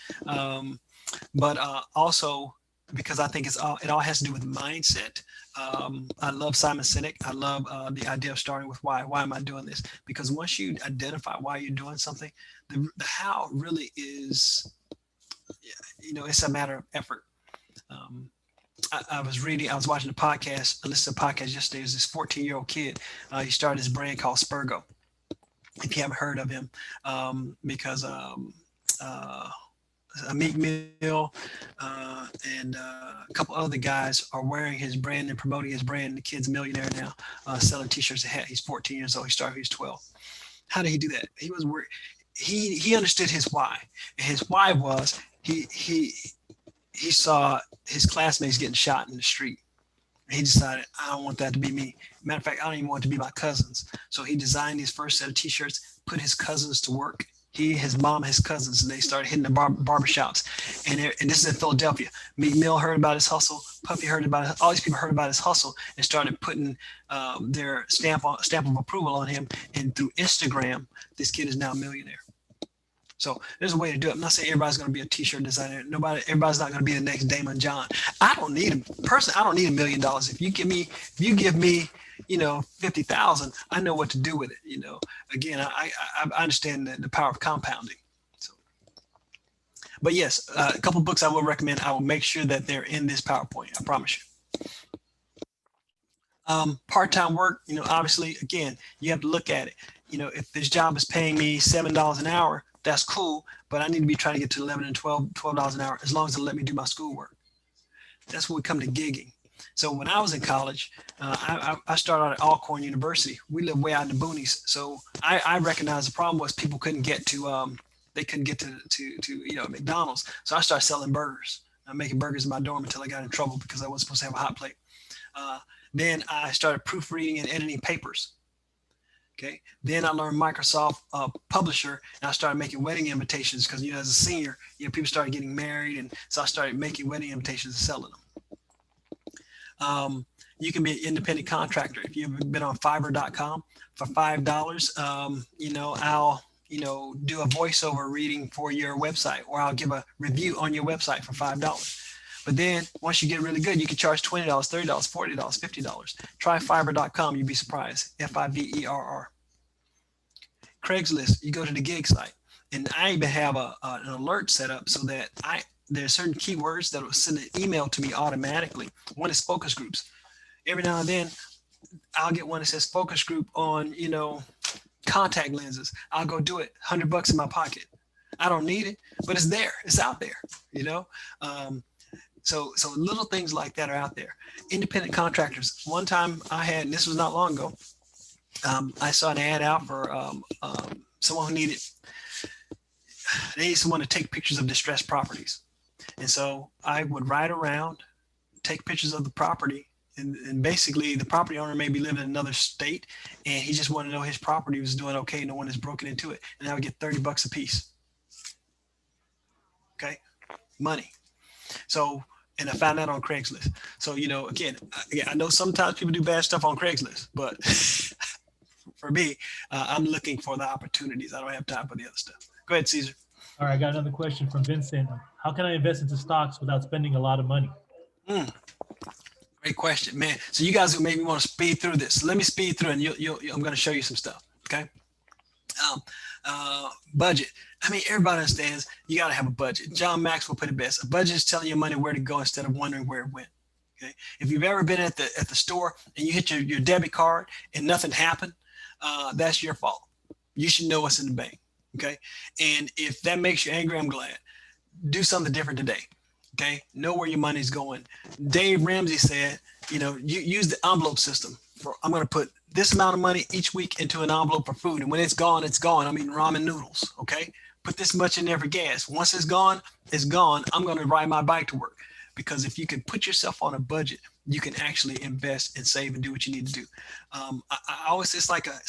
but also because I think it all has to do with mindset. I love Simon Sinek. I love the idea of starting with why. Why am I doing this? Because once you identify why you're doing something, the how really is, it's a matter of effort. I was watching a podcast, I listened to a podcast yesterday. There's this 14-year-old kid. He started his brand called Spurgo. if you haven't heard of him, because Meek Mill and a couple other guys are wearing his brand and promoting his brand. The kid's a millionaire now, selling T-shirts. He's 14 years old. He started when he was 12. How did he do that? He was he understood his why. And his why was he saw his classmates getting shot in the street. He decided, I don't want that to be me. Matter of fact, I don't even want it to be my cousins. So he designed his first set of T-shirts, put his cousins to work. He, his mom, his cousins, and they started hitting the barbershops. And this is in Philadelphia. Meek Mill heard about his hustle. Puffy heard about it. All these people heard about his hustle and started putting their stamp of approval on him. And through Instagram, this kid is now a millionaire. So there's a way to do it. I'm not saying everybody's going to be a T-shirt designer. Everybody's not going to be the next Damon John. I don't need $1 million. If you give me, 50,000, I know what to do with it. Again, I understand the power of compounding. So, but yes, a couple of books I will recommend. I will make sure that they're in this PowerPoint. I promise you. Part-time work, obviously, again, you have to look at it. If this job is paying me $7 an hour, that's cool, but I need to be trying to get to 11 and $12 an hour, as long as they let me do my schoolwork. That's when we come to gigging. So when I was in college, I started out at Alcorn University. We lived way out in the boonies. So I recognized the problem was people couldn't get to, McDonald's. So I started selling burgers. I'm making burgers in my dorm until I got in trouble because I wasn't supposed to have a hot plate. Then I started proofreading and editing papers. Okay. Then I learned Microsoft Publisher, and I started making wedding invitations because, as a senior, people started getting married, and so I started making wedding invitations and selling them. You can be an independent contractor. If you've been on Fiverr.com for $5, I'll do a voiceover reading for your website, or I'll give a review on your website for $5. But then once you get really good, you can charge $20, $30, $40, $50. Try Fiverr.com. You'd be surprised. Fiverr. Craigslist, you go to the gig site. And I even have an alert set up so that there's certain keywords that will send an email to me automatically. One is focus groups. Every now and then, I'll get one that says focus group on, contact lenses. I'll go do it. $100 in my pocket. I don't need it, but it's there. It's out there, So little things like that are out there. Independent contractors. One time I had, and this was not long ago, I saw an ad out for someone who needed someone to take pictures of distressed properties. And so I would ride around, take pictures of the property, and basically the property owner may be living in another state, and he just wanted to know his property was doing okay, no one has broken into it, and I would get $30 a piece. Okay, money. So, and I found that on Craigslist. So, again, I know sometimes people do bad stuff on Craigslist, but for me, I'm looking for the opportunities. I don't have time for the other stuff. Go ahead, Caesar.
All right, I got another question from Vincent. How can I invest into stocks without spending a lot of money?
Great question, man. So you guys who maybe want to speed through this, let me speed through, and I'm going to show you some stuff. Okay. Budget. I mean, everybody understands you got to have a budget. John Maxwell put it best. A budget is telling your money where to go instead of wondering where it went. Okay. If you've ever been at the store and you hit your debit card and nothing happened, that's your fault. You should know what's in the bank. Okay. And if that makes you angry, I'm glad. Do something different today. Okay. Know where your money's going. Dave Ramsey said, you use the envelope system. I'm going to put this amount of money each week into an envelope for food. And when it's gone, it's gone. I'm eating ramen noodles. Okay. Put this much in there for gas. Once it's gone, it's gone. I'm going to ride my bike to work. Because if you can put yourself on a budget, you can actually invest and save and do what you need to do. I always, it's like a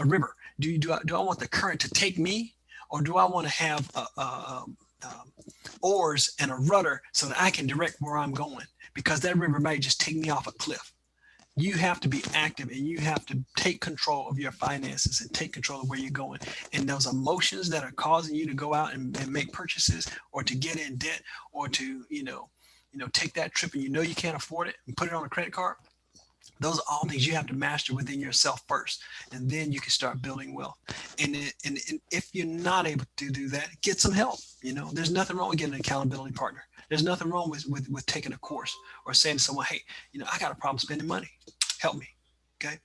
river. Do I want the current to take me, or do I want to have oars and a rudder so that I can direct where I'm going? Because that river might just take me off a cliff. You have to be active, and you have to take control of your finances and take control of where you're going. And those emotions that are causing you to go out and make purchases, or to get in debt, or to, take that trip and you can't afford it and put it on a credit card. Those are all things you have to master within yourself first, and then you can start building wealth. And if you're not able to do that, get some help. There's nothing wrong with getting an accountability partner. There's nothing wrong with taking a course or saying to someone, hey, I got a problem spending money. Help me. Okay.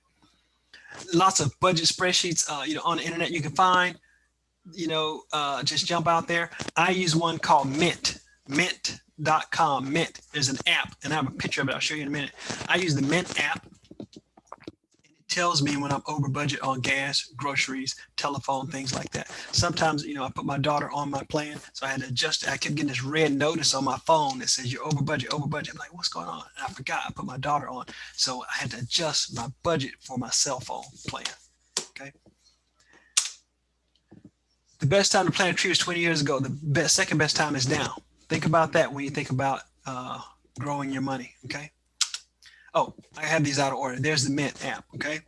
lots of budget spreadsheets, on the internet you can find. Just jump out there. I use one called Mint, mint.com. Mint is an app, and I have a picture of it. I'll show you in a minute. I use the Mint app. It tells me when I'm over budget on gas, groceries, telephone, things like that. Sometimes, I put my daughter on my plan, so I had to adjust it. I kept getting this red notice on my phone that says you're over budget, over budget. I'm like, what's going on? And I forgot I put my daughter on, so I had to adjust my budget for my cell phone plan. Okay. The best time to plant a tree was 20 years ago. The second best time is now. Think about that when you think about growing your money. Okay. Oh, I have these out of order. There's the Mint app. Okay.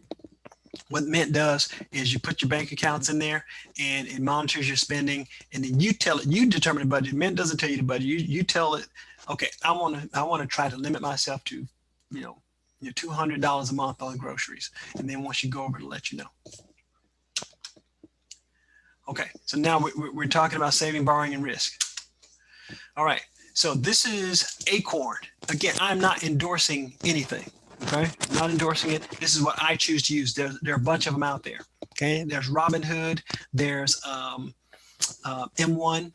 What Mint does is you put your bank accounts in there and it monitors your spending, and then you tell it, you determine the budget. Mint doesn't tell you the budget. You tell it, okay, I want to try to limit myself to, $200 a month on groceries. And then once you go over, it'll let you know. Okay, so now we're talking about saving, borrowing, and risk. All right, so this is Acorn. Again, I'm not endorsing anything, okay? Not endorsing it. This is what I choose to use. There are a bunch of them out there, okay? There's Robinhood. There's M1.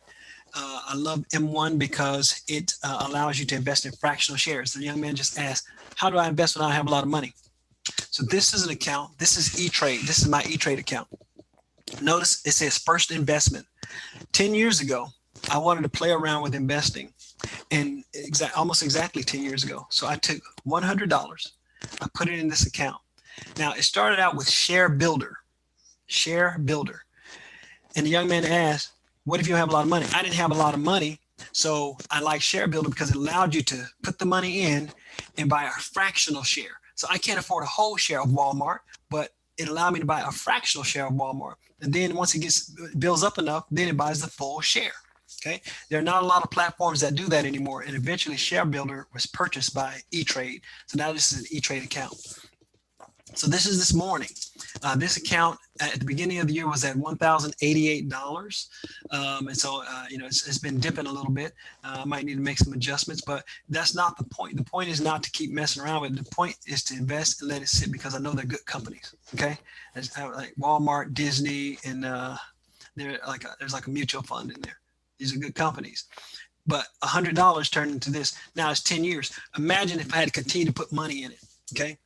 I love M1 because it allows you to invest in fractional shares. The young man just asked, how do I invest when I have a lot of money? So this is an account. This is E-Trade. This is my E-Trade account. Notice it says first investment. 10 years ago, I wanted to play around with investing, and almost exactly 10 years ago. So I took $100, I put it in this account. Now it started out with Share Builder. And the young man asked, what if you don't have a lot of money? I didn't have a lot of money. So I like Share Builder because it allowed you to put the money in and buy a fractional share. So I can't afford a whole share of Walmart, but it allowed me to buy a fractional share of Walmart. And then once it builds up enough, then it buys the full share. Okay. There are not a lot of platforms that do that anymore. And eventually Share Builder was purchased by E-Trade. So now this is an E-Trade account. So this is this morning. This account at the beginning of the year was at $1,088. And so, it's been dipping a little bit. I might need to make some adjustments, but that's not the point. The point is not to keep messing around with it. The point is to invest and let it sit because I know they're good companies. Okay. Like Walmart, Disney, and there's like a mutual fund in there. These are good companies. But $100 turned into this. Now it's 10 years. Imagine if I had to continue to put money in it. Okay.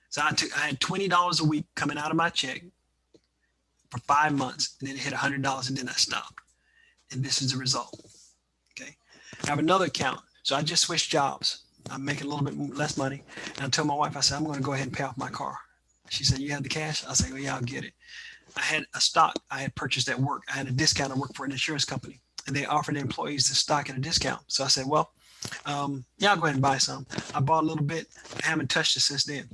So I had $20 a week coming out of my check for 5 months, and then it hit $100, and then I stopped. And this is the result. Okay. I have another account. So I just switched jobs. I'm making a little bit less money. And I told my wife, I said, I'm going to go ahead and pay off my car. She said, you have the cash? I said, well, yeah, I'll get it. I had a stock I had purchased at work. I had a discount. I work for an insurance company, and they offered employees the stock at a discount. So I said, well, yeah, I'll go ahead and buy some. I bought a little bit. I haven't touched it since then.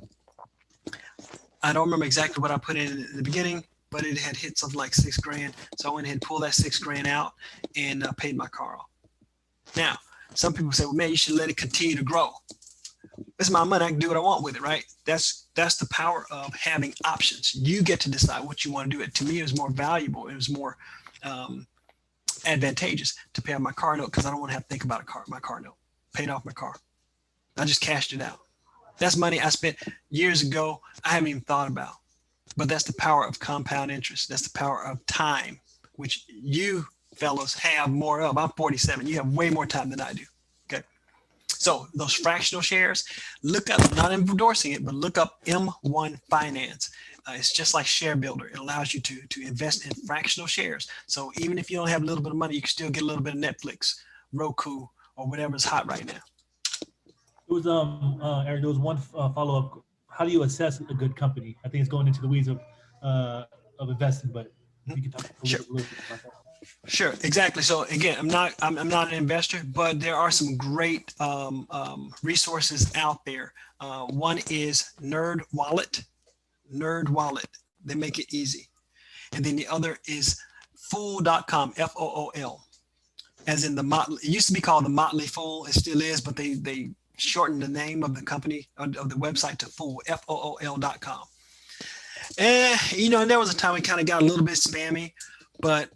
I don't remember exactly what I put in the beginning, but it had hit something like $6,000. So I went ahead and pulled that $6,000 out and paid my car off. Now, some people say, well, man, you should let it continue to grow. It's my money. I can do what I want with it, right? That's the power of having options. You get to decide what you want to do. It to me, it was more valuable. It was more advantageous to pay off my car note because I don't want to have to think about my car note. Paid off my car. I just cashed it out. That's money I spent years ago I haven't even thought about. But that's the power of compound interest. That's the power of time, which you fellows have more of. I'm 47. You have way more time than I do. Okay. So those fractional shares, look up, I'm not endorsing it, but look up M1 Finance. It's just like Share Builder. It allows you to invest in fractional shares. So even if you don't have a little bit of money, you can still get a little bit of Netflix, Roku, or whatever's hot right now.
It was Eric, there was one follow-up. How do you assess a good company? I think it's going into the weeds of investing, but you can talk a little bit about that.
Sure, exactly. So again, I'm not an investor, but there are some great resources out there. One is NerdWallet. They make it easy. And then the other is Fool.com, Fool. As in the Motley, it used to be called the Motley Fool. It still is, but they shortened the name of the company, of the website, to Fool, Fool.com. And, there was a time we kind of got a little bit spammy, but,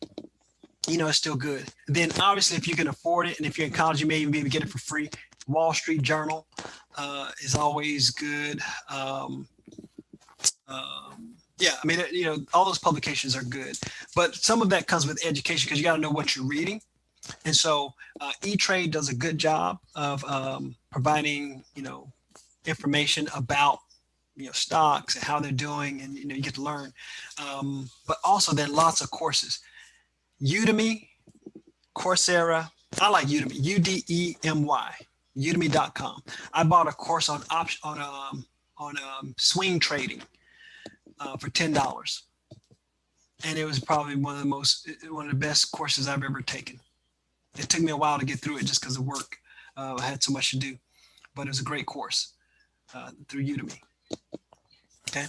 it's still good. Then obviously, if you can afford it, and if you're in college, you may even be able to get it for free. Wall Street Journal is always good. Yeah, I mean, you know, all those publications are good, but some of that comes with education because you got to know what you're reading. And so E-Trade does a good job of providing, you know, information about, you know, stocks and how they're doing, and, you know, you get to learn. But also there are lots of courses. Udemy, Coursera. I like Udemy, Udemy, udemy.com. I bought a course on swing trading for $10. And it was probably one of the best courses I've ever taken. It took me a while to get through it just because of work. I had so much to do, but it was a great course through Udemy. Okay.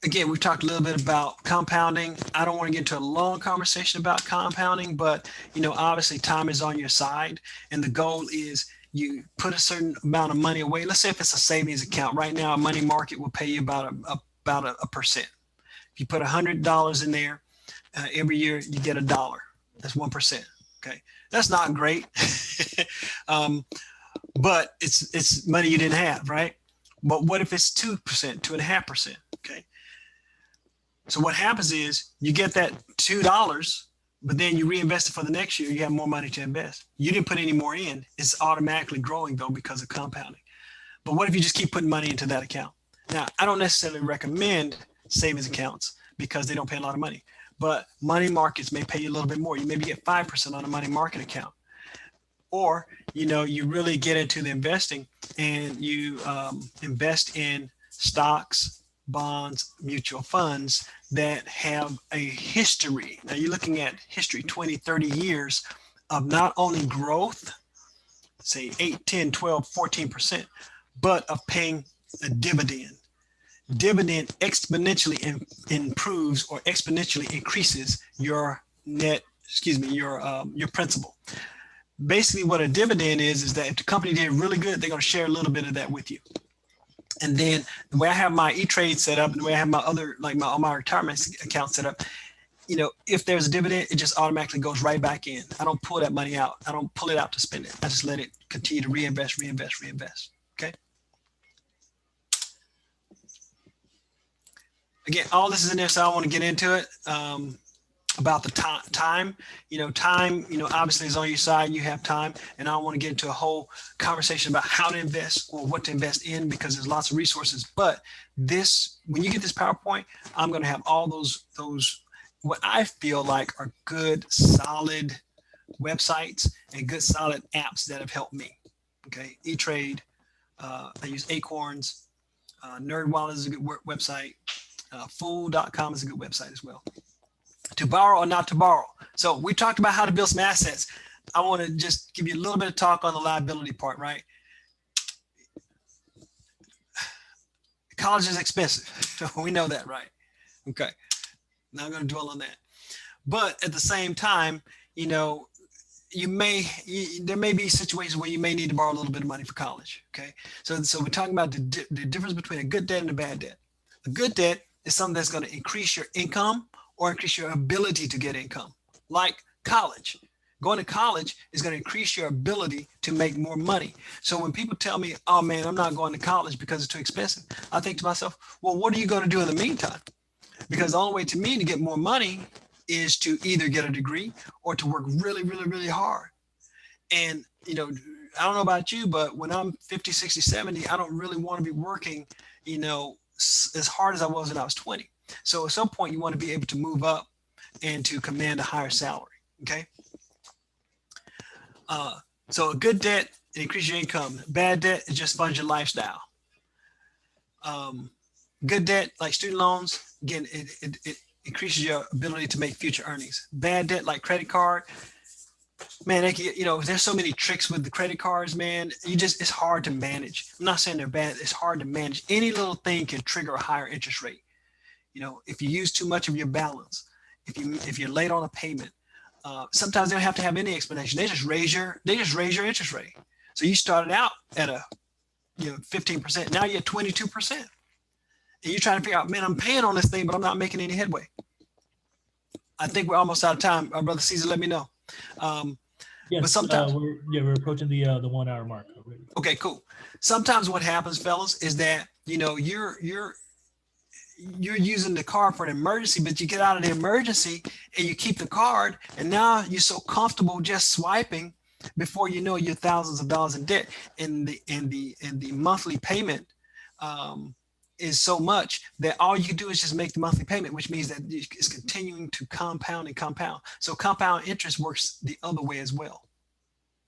Again, we've talked a little bit about compounding. I don't want to get into a long conversation about compounding, but, you know, obviously time is on your side, and the goal is you put a certain amount of money away. Let's say if it's a savings account right now, a money market will pay you about a percent. If you put $100 in there every year, you get $1. That's 1%. Okay, that's not great, but it's money you didn't have, right? But what if it's 2%, 2.5%? Okay. So what happens is you get that $2, but then you reinvest it for the next year. You have more money to invest. You didn't put any more in. It's automatically growing though because of compounding. But what if you just keep putting money into that account? Now, I don't necessarily recommend savings accounts because they don't pay a lot of money, but money markets may pay you a little bit more. You maybe get 5% on a money market account. Or, you know, you really get into the investing and you invest in stocks, bonds, mutual funds that have a history. Now you're looking at history, 20, 30 years of not only growth, say 8, 10, 12, 14%, but of paying a dividend. Dividend exponentially improves or exponentially increases your your principal. Basically what a dividend is that if the company did really good, they're going to share a little bit of that with you. And then the way I have my E-Trade set up and the way I have my other, like all my retirement accounts set up, you know, if there's a dividend, it just automatically goes right back in. I don't pull that money out. I don't pull it out to spend it. I just let it continue to reinvest. Okay. Again, all this is in there, so I don't want to get into it. About the time, you know, obviously is on your side. You have time, and I don't want to get into a whole conversation about how to invest or what to invest in because there's lots of resources. But this, when you get this PowerPoint, I'm going to have all those what I feel like are good, solid websites and good, solid apps that have helped me. Okay, E-Trade. I use Acorns. NerdWallet is a good website. Fool.com is a good website as well. To borrow or not to borrow. So we talked about how to build some assets. I want to just give you a little bit of talk on the liability part, right? College is expensive. We know that, right? Okay. Not going to dwell on that. But at the same time, you know, there may be situations where you may need to borrow a little bit of money for college. Okay. So we're talking about the difference between a good debt and a bad debt. A good debt is something that's going to increase your income or increase your ability to get income, like college. Going to college is going to increase your ability to make more money. So when people tell me, oh man, I'm not going to college because it's too expensive, I think to myself, well, what are you going to do in the meantime? Because the only way to me to get more money is to either get a degree or to work really, really, really hard. And, you know, I don't know about you, but when I'm 50, 60, 70, I don't really want to be working, you know, as hard as I was when I was 20. So at some point you want to be able to move up and to command a higher salary. Okay. So a good debt, it increases your income. Bad debt, it just funds your lifestyle. Good debt, like student loans, again, it increases your ability to make future earnings. Bad debt, like credit card, man, you know, there's so many tricks with the credit cards, man. It's hard to manage. I'm not saying they're bad. It's hard to manage. Any little thing can trigger a higher interest rate. You know, if you use too much of your balance, if you're late on a payment, sometimes they don't have to have any explanation. They just raise your interest rate. So you started out at 15%. Now you're at 22%. And you're trying to figure out, man, I'm paying on this thing, but I'm not making any headway. I think we're almost out of time. Brother Caesar, let me know.
Yes,
but sometimes
we're approaching the 1 hour mark already.
Okay, cool. Sometimes what happens, fellas, is that, you know, you're using the card for an emergency, but you get out of the emergency and you keep the card, and now you're so comfortable just swiping. Before you know, you're thousands of dollars in debt, and the monthly payment is so much that all you can do is just make the monthly payment, which means that it's continuing to compound and compound. So compound interest works the other way as well,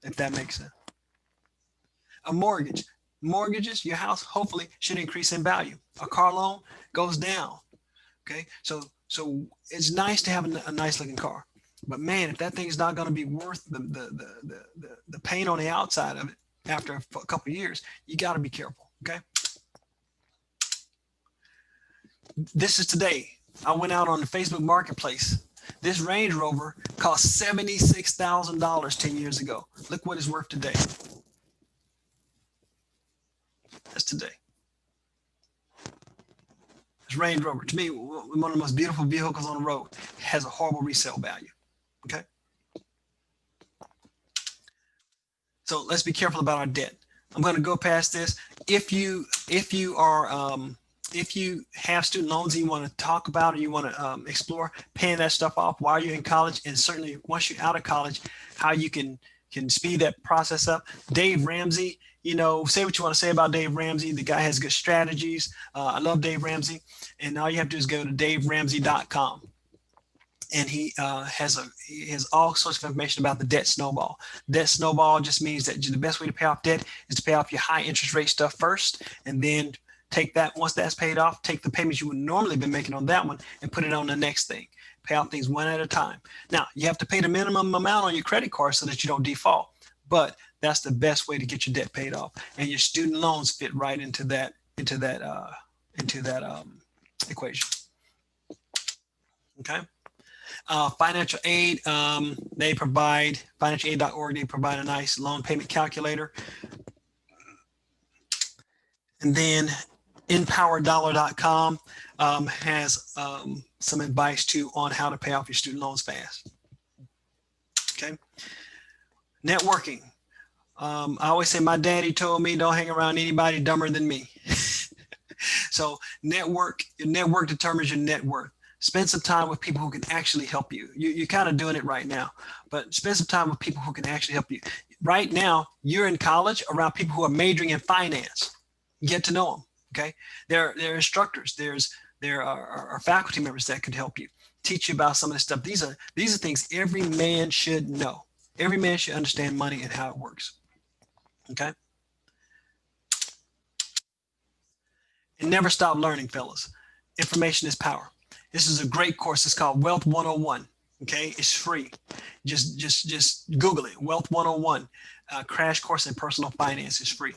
if that makes sense. A mortgage. Mortgages, your house hopefully should increase in value. A car loan goes down. Okay, so it's nice to have a nice looking car, but man, if that thing is not going to be worth the pain on the outside of it after a couple of years, you got to be careful. Okay, this is today. I went out on the Facebook Marketplace. This Range Rover cost $76,000 10 years ago. Look what it's worth today. That's today. This Range Rover, to me, one of the most beautiful vehicles on the road, has a horrible resale value. Okay. So let's be careful about our debt. I'm going to go past this. If you have student loans and you want to talk about or you want to explore paying that stuff off while you're in college, and certainly once you're out of college, how you can speed that process up. Dave Ramsey, say what you want to say about Dave Ramsey. The guy has good strategies. I love Dave Ramsey. And all you have to do is go to daveramsey.com. And he has all sorts of information about the debt snowball. Debt snowball just means that the best way to pay off debt is to pay off your high interest rate stuff first, and then take that, once that's paid off, take the payments you would normally be making on that one and put it on the next thing. Pay off things one at a time. Now, you have to pay the minimum amount on your credit card so that you don't default, but that's the best way to get your debt paid off. And your student loans fit right into that equation. Okay. Financial aid, they provide, financialaid.org, they provide a nice loan payment calculator. And then empoweredollar.com has some advice too on how to pay off your student loans fast. Okay. Networking. I always say my daddy told me don't hang around anybody dumber than me. So your network determines your net worth. Spend some time with people who can actually help you. You're kind of doing it right now, but spend some time with people who can actually help you. Right now, you're in college around people who are majoring in finance. Get to know them. Okay, there are instructors. There are faculty members that could help you, teach you about some of this stuff. These are things every man should know. Every man should understand money and how it works. Okay. And never stop learning, fellas. Information is power. This is a great course. It's called Wealth 101. Okay, it's free. Just Google it. Wealth 101. Crash course in personal finance is free.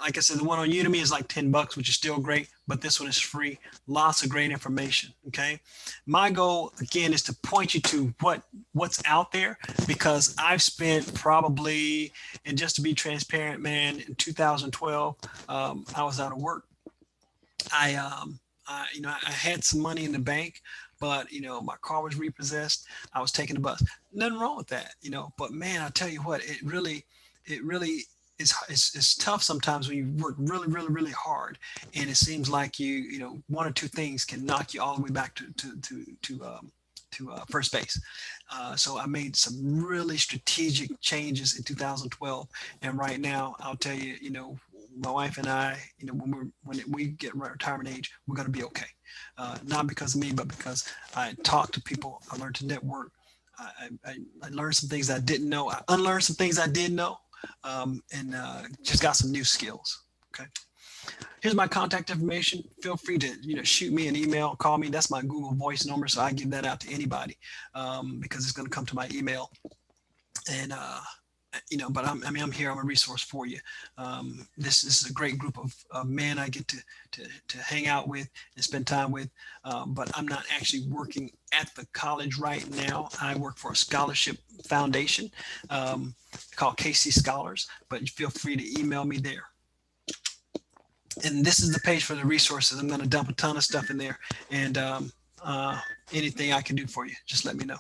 Like I said, the one on Udemy is like $10, which is still great, but this one is free. Lots of great information. Okay. My goal again is to point you to what's out there, because I've spent probably, and just to be transparent, man, in 2012, I was out of work. I had some money in the bank, but my car was repossessed. I was taking the bus. Nothing wrong with that, but man, I'll tell you what, it really is tough sometimes when you work really, really, really hard, and it seems like one or two things can knock you all the way back to first base. So I made some really strategic changes in 2012, and right now I'll tell you, my wife and I, when we get retirement age, we're going to be okay. Not because of me, but because I talked to people. I learned to network. I learned some things I didn't know. I unlearned some things I did know, and just got some new skills. Okay. Here's my contact information. Feel free to shoot me an email, call me. That's my Google Voice number, so I give that out to anybody because it's going to come to my email. And but I'm here. I'm a resource for you. This is a great group of men I get to hang out with and spend time with. But I'm not actually working at the college right now. I work for a scholarship foundation called KC Scholars. But feel free to email me there. And this is the page for the resources. I'm going to dump a ton of stuff in there, and anything I can do for you, just let me know.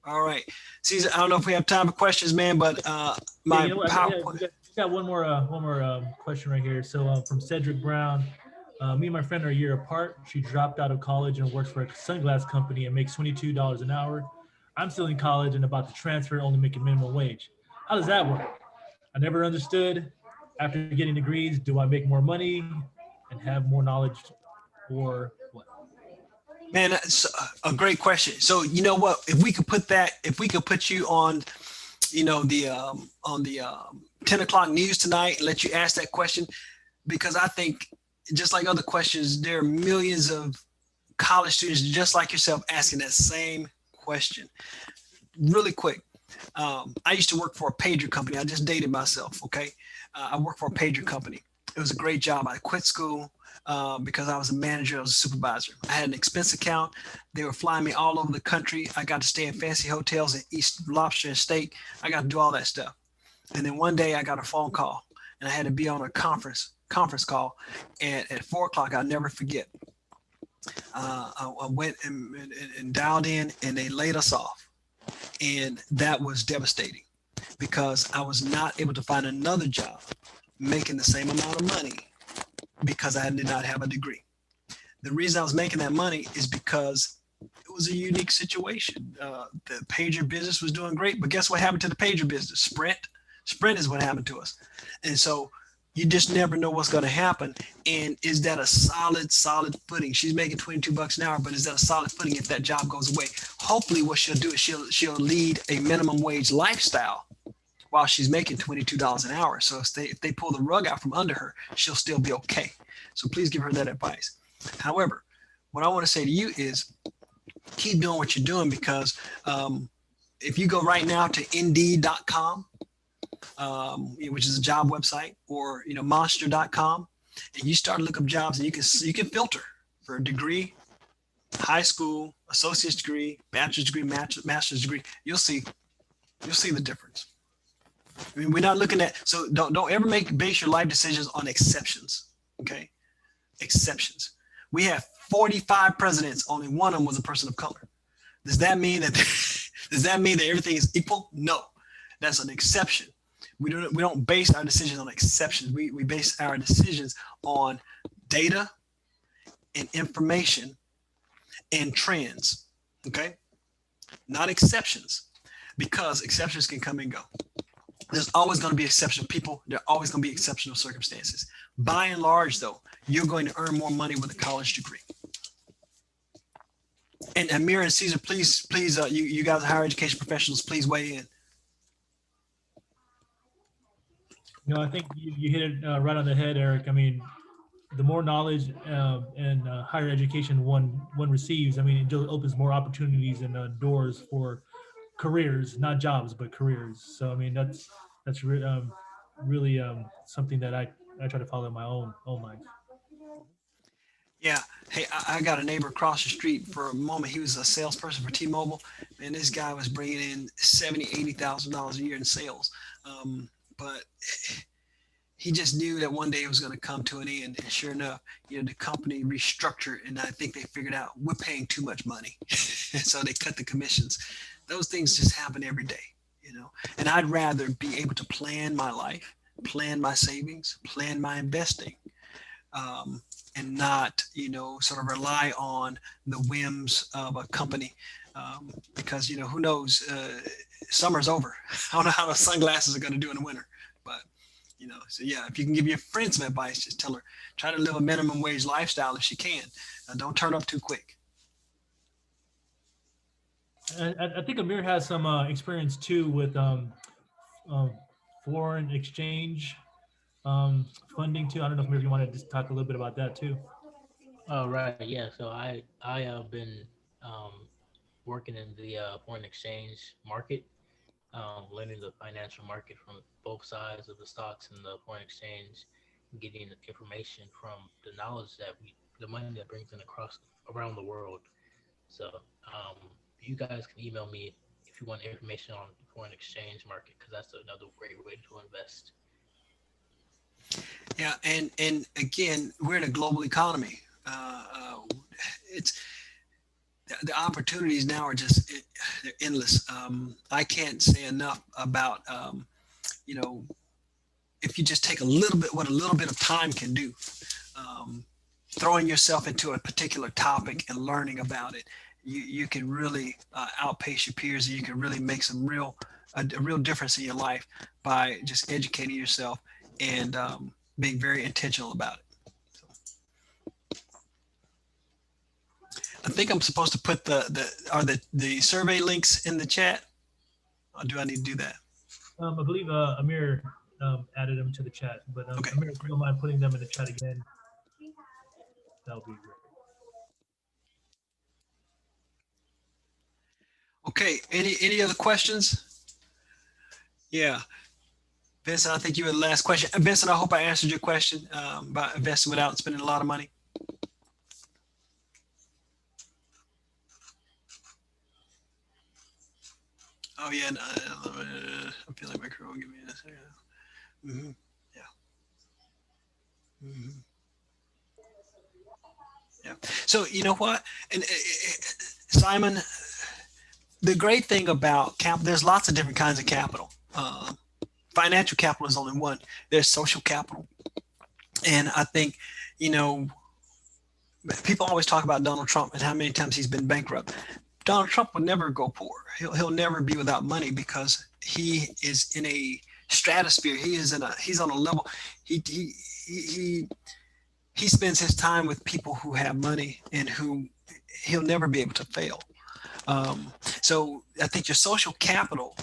All right, Caesar, I don't know if we have time for questions, man, but my PowerPoint.
We got one more question right here. So from Cedric Brown, Me and my friend are a year apart. She dropped out of college and works for a sunglass company and makes $22 an hour. I'm still in college and about to transfer, only making minimum wage. How does that work? I never understood. After getting degrees, do I make more money and have more knowledge, or what?
Man, that's a great question. So you know what? If we could put that, if we could put you on, the on the 10 o'clock news tonight and let you ask that question, because I think just like other questions, there are millions of college students just like yourself asking that same question. Really quick, I used to work for a pager company. I just dated myself. Okay, I worked for a pager company. It was a great job. I quit school because I was a manager, I was a supervisor. I had an expense account. They were flying me all over the country. I got to stay in fancy hotels in East Lobster and Steak. I got to do all that stuff. And then one day I got a phone call and I had to be on a conference call. And at 4 o'clock, I'll never forget. I went and dialed in and they laid us off. And that was devastating because I was not able to find another job making the same amount of money because I did not have a degree. The reason I was making that money is because it was a unique situation. The pager business was doing great, but guess what happened to the pager business? Sprint is what happened to us. And so you just never know what's going to happen. And is that a solid footing? She's making $22 an hour, but is that a solid footing if that job goes away? Hopefully what she'll do is she'll lead a minimum wage lifestyle while she's making $22 an hour. So if they pull the rug out from under her, she'll still be okay. So please give her that advice. However, what I want to say to you is keep doing what you're doing because if you go right now to Indeed.com, which is a job website, or Monster.com, and you start to look up jobs, and you can filter for a degree, high school, associate's degree, bachelor's degree, master's degree. You'll see the difference. I mean, we're not looking at, so don't ever base your life decisions on exceptions. Okay, exceptions. We have 45 presidents. Only one of them was a person of color. Does that mean that everything is equal? No, that's an exception. We don't base our decisions on exceptions. We base our decisions on data and information and trends. Okay, not exceptions, because exceptions can come and go. There's always going to be exceptional people. There are always going to be exceptional circumstances. By and large, though, you're going to earn more money with a college degree. And Amir and Caesar, please, you guys are higher education professionals, please weigh in.
I think you hit it right on the head, Eric. I mean, the more knowledge and higher education one receives, I mean, it just opens more opportunities and doors for careers, not jobs, but careers. So I mean, that's really something that I try to follow in my own life.
Yeah. Hey, I got a neighbor across the street. For a moment, he was a salesperson for T-Mobile, and this guy was bringing in $70,000-$80,000 a year in sales. But he just knew that one day it was going to come to an end. And sure enough, the company restructured, and I think they figured out we're paying too much money, and so they cut the commissions. Those things just happen every day, and I'd rather be able to plan my life, plan my savings, plan my investing, and not, sort of rely on the whims of a company, because, who knows, summer's over. I don't know how the sunglasses are going to do in the winter, but, so yeah, if you can give your friend some advice, just tell her, try to live a minimum wage lifestyle if she can. Don't turn up too quick.
I think Amir has some experience too with foreign exchange funding too. I don't know if maybe you want to just talk a little bit about that too.
Oh, right. Yeah. So I have been working in the foreign exchange market, learning the financial market from both sides of the stocks and the foreign exchange, getting information from the knowledge the money that brings in around the world. So you guys can email me if you want information on the foreign exchange market, because that's another great way to invest.
Yeah, and again, we're in a global economy. It's the opportunities now are just they're endless. I can't say enough about if you just take a little bit, what a little bit of time can do. throwing yourself into a particular topic and learning about it, you can really outpace your peers, and you can really make a real difference in your life by just educating yourself and being very intentional about it. I think I'm supposed to put the survey links in the chat. Or do I need to do that?
I believe Amir added them to the chat, but
Okay,
Amir, if you don't mind putting them in the chat again, that would be great.
Okay, any other questions? Yeah. Vincent, I think you were the last question. Vincent, I hope I answered your question about investing without spending a lot of money. Oh yeah, no, I feel like my crew will give me this. Mm-hmm. Yeah. Mm-hmm. Yeah. So you know what, and Simon, the great thing about capital, there's lots of different kinds of capital. Financial capital is only one. There's social capital, and I think, you know, people always talk about Donald Trump and how many times he's been bankrupt. Donald Trump will never go poor. He'll never be without money because he is in a stratosphere. He's on a level. He spends his time with people who have money and who he'll never be able to fail. So I think your social capital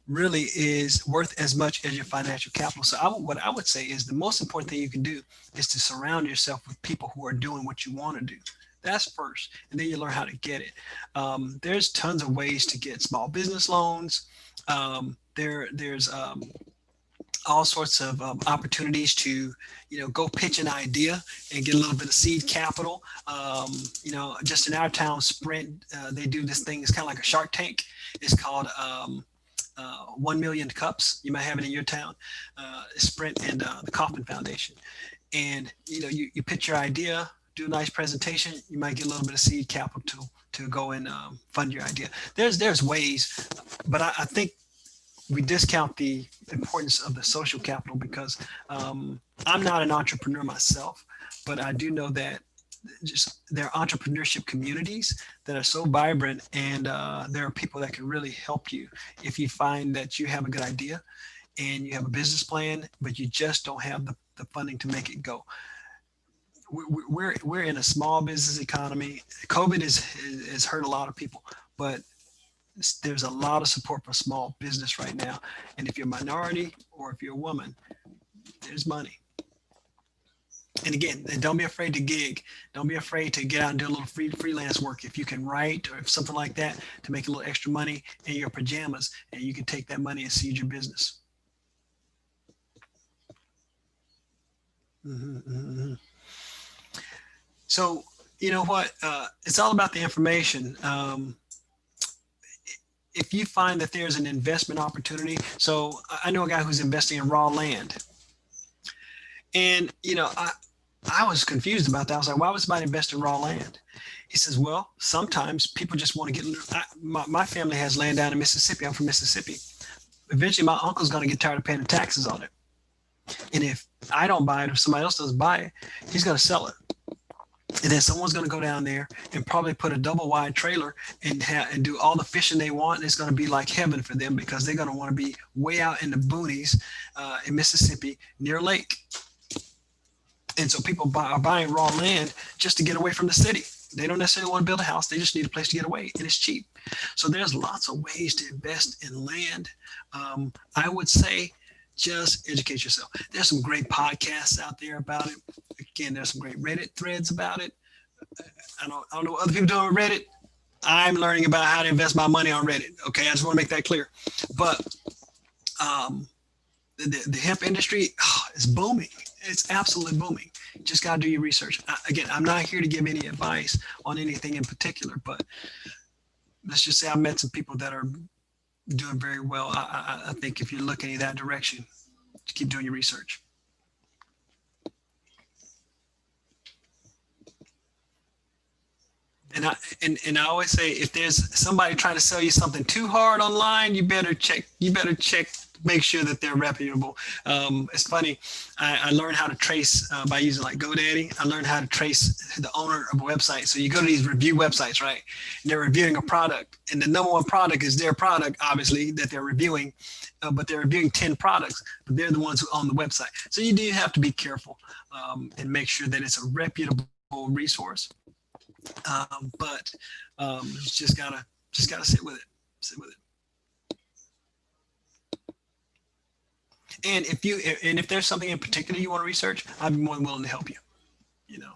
really is worth as much as your financial capital. So what I would say is the most important thing you can do is to surround yourself with people who are doing what you want to do. That's first, and then you learn how to get it. There's tons of ways to get small business loans. There's all sorts of opportunities to, you know, go pitch an idea and get a little bit of seed capital. You know, just in our town, Sprint, they do this thing. It's kind of like a Shark Tank. It's called 1 Million Cups. You might have it in your town. Sprint and the Kauffman Foundation. And you know, you pitch your idea, do a nice presentation. You might get a little bit of seed capital to go and fund your idea. There's ways, but I think we discount the importance of the social capital because I'm not an entrepreneur myself, but I do know that just there are entrepreneurship communities that are so vibrant, and there are people that can really help you if you find that you have a good idea and you have a business plan, but you just don't have the funding to make it go. We're in a small business economy. COVID has hurt a lot of people, but there's a lot of support for small business right now. And if you're a minority or if you're a woman, there's money. And again, don't be afraid to gig. Don't be afraid to get out and do a little freelance work. If you can write or something like that to make a little extra money in your pajamas, and you can take that money and seed your business. Mm-hmm, mm-hmm. So, you know what? It's all about the information. If you find that there's an investment opportunity, so I know a guy who's investing in raw land. And, you know, I was confused about that. I was like, why would somebody invest in raw land? He says, well, sometimes people just want to get, my family has land down in Mississippi. I'm from Mississippi. Eventually, my uncle's going to get tired of paying the taxes on it. And if I don't buy it, or somebody else doesn't buy it, he's going to sell it. And then someone's going to go down there and probably put a double wide trailer and do all the fishing they want. And it's going to be like heaven for them because they're going to want to be way out in the boonies in Mississippi near a lake. And so people are buying raw land just to get away from the city. They don't necessarily want to build a house. They just need a place to get away, and it's cheap. So there's lots of ways to invest in land. I would say just educate yourself. There's some great podcasts out there about it. Again, there's some great Reddit threads about it. I don't know what other people do on Reddit. I'm learning about how to invest my money on Reddit. Okay, I just want to make that clear. But the hemp industry is booming. It's absolutely booming. You just got to do your research. Again, I'm not here to give any advice on anything in particular, but let's just say I met some people that are doing very well. I think if you're looking in that direction, keep doing your research. And I always say, if there's somebody trying to sell you something too hard online, you better check. Make sure that they're reputable. It's funny. I learned how to trace by using like GoDaddy. I learned how to trace the owner of a website. So you go to these review websites, right? And they're reviewing a product, and the number one product is their product, obviously, that they're reviewing. But they're reviewing 10 products, but they're the ones who own the website. So you do have to be careful and make sure that it's a reputable resource. But you just gotta sit with it. Sit with it. And if there's something in particular you want to research, I'd be more than willing to help you.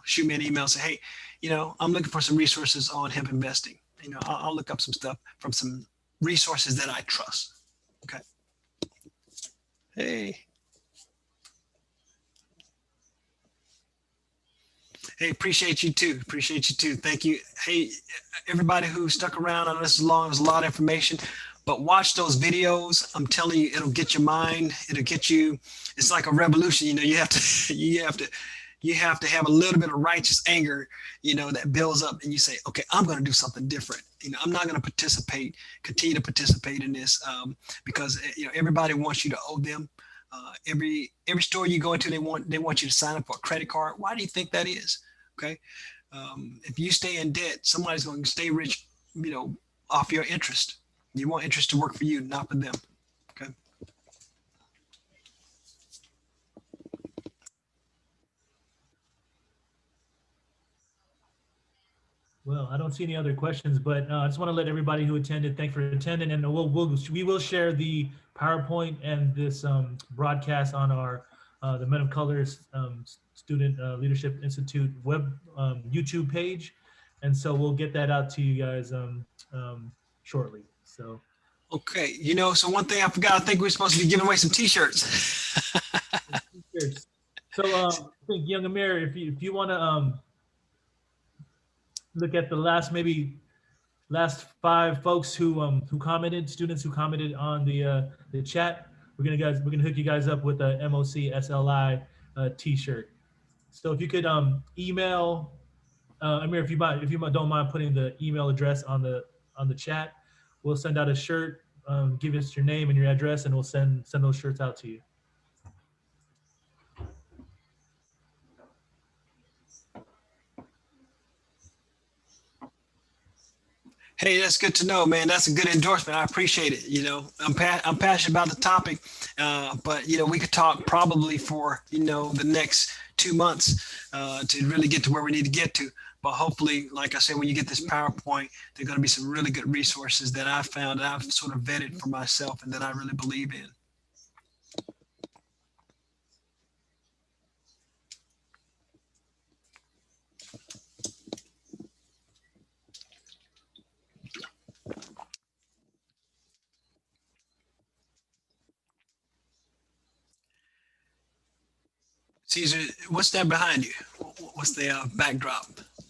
Shoot me an email, say, hey, I'm looking for some resources on hemp investing. I'll look up some stuff from some resources that I trust. Okay. Hey, appreciate you too. Thank you. Hey, everybody who stuck around. I know this is long. There's a lot of information, but watch those videos. I'm telling you, it'll get your mind. It'll get you. It's like a revolution. You have to have a little bit of righteous anger, that builds up, and you say, okay, I'm going to do something different. I'm not going to continue to participate in this because everybody wants you to owe them. Every store you go into, they want you to sign up for a credit card. Why do you think that is? Okay. If you stay in debt, somebody's going to stay rich, off your interest. You want interest to work for you, not for them. Okay.
Well, I don't see any other questions, but I just want to let everybody who attended, thanks for attending, and we will share the PowerPoint and this broadcast on our the Men of Colors Student Leadership Institute web YouTube page, and so we'll get that out to you guys shortly. So.
Okay, so one thing I forgot, I think we're supposed to be giving away some T-shirts.
So I think, Young Amir, if you want to look at the last 5 folks who commented, students who commented on the chat, we're gonna hook you guys up with a MOC SLI T-shirt. So if you could email Amir, if you don't mind putting the email address on the chat, we'll send out a shirt. Give us your name and your address, and we'll send those shirts out to you.
Hey, that's good to know, man. That's a good endorsement. I appreciate it. I'm passionate about the topic, but we could talk probably for the next 2 months to really get to where we need to get to. But hopefully, like I said, when you get this PowerPoint, there are going to be some really good resources that I found, that I've sort of vetted for myself, and that I really believe in. Caesar, what's that behind you? What's the backdrop?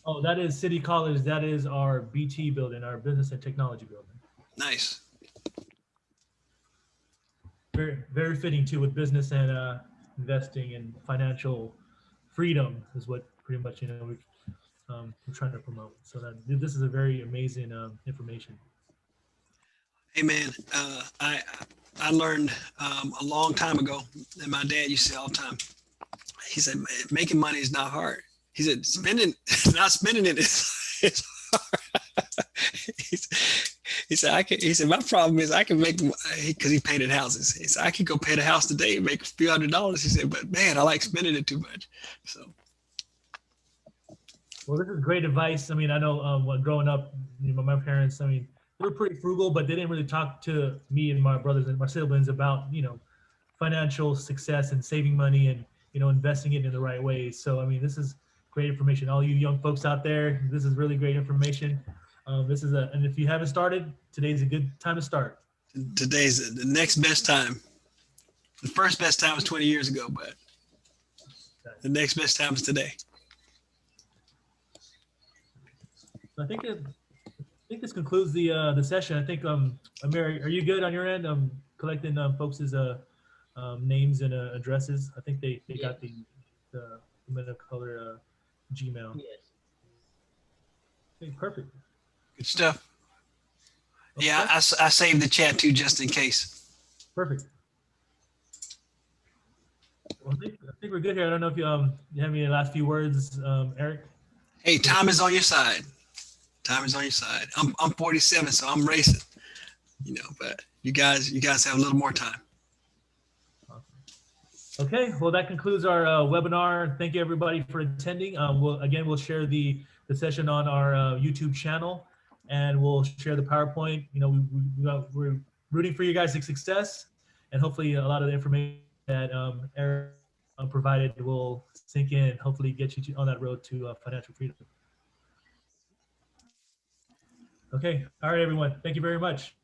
Oh, that is City College. That is our BT building, our Business and Technology building.
Nice.
Very, very fitting too, with business and investing and financial freedom is what pretty much we're trying to promote. So that this is a very amazing information.
Hey man, I learned a long time ago, and my dad used to say all the time. He said, making money is not hard. He said, not spending it is hard. He said, my problem is I can make, because he painted houses. He said, I could go paint a house today and make a few $100s. He said, but man, I like spending it too much. So.
Well, this is great advice. I mean, I know growing up, my parents, they were pretty frugal, but they didn't really talk to me and my brothers and my siblings about, financial success and saving money and, investing it in the right ways. So, this is great information. All you young folks out there, this is really great information. And if you haven't started, today's a good time to start.
Today's the next best time. The first best time was 20 years ago, but the next best time is today.
I think this concludes the session. I think Amir, are you good on your end? Collecting folks' names and addresses. I think they got the Men of Color Gmail.
Yes.
Okay, perfect.
Good stuff.
Okay,
Yeah, I saved the chat too, just in case.
perfect. Well, I think we're good here. I don't know if you have any last few words, Eric.
Hey, time is on your side. Time is on your side. I'm 47, so I'm racing. You know, but you guys have a little more time.
Okay, well, that concludes our webinar. Thank you, everybody, for attending. We'll share the session on our YouTube channel, and we'll share the PowerPoint. You know, we're rooting for you guys' success, and hopefully a lot of the information that Eric provided will sink in, hopefully get you on that road to financial freedom. Okay, all right, everyone. Thank you very much.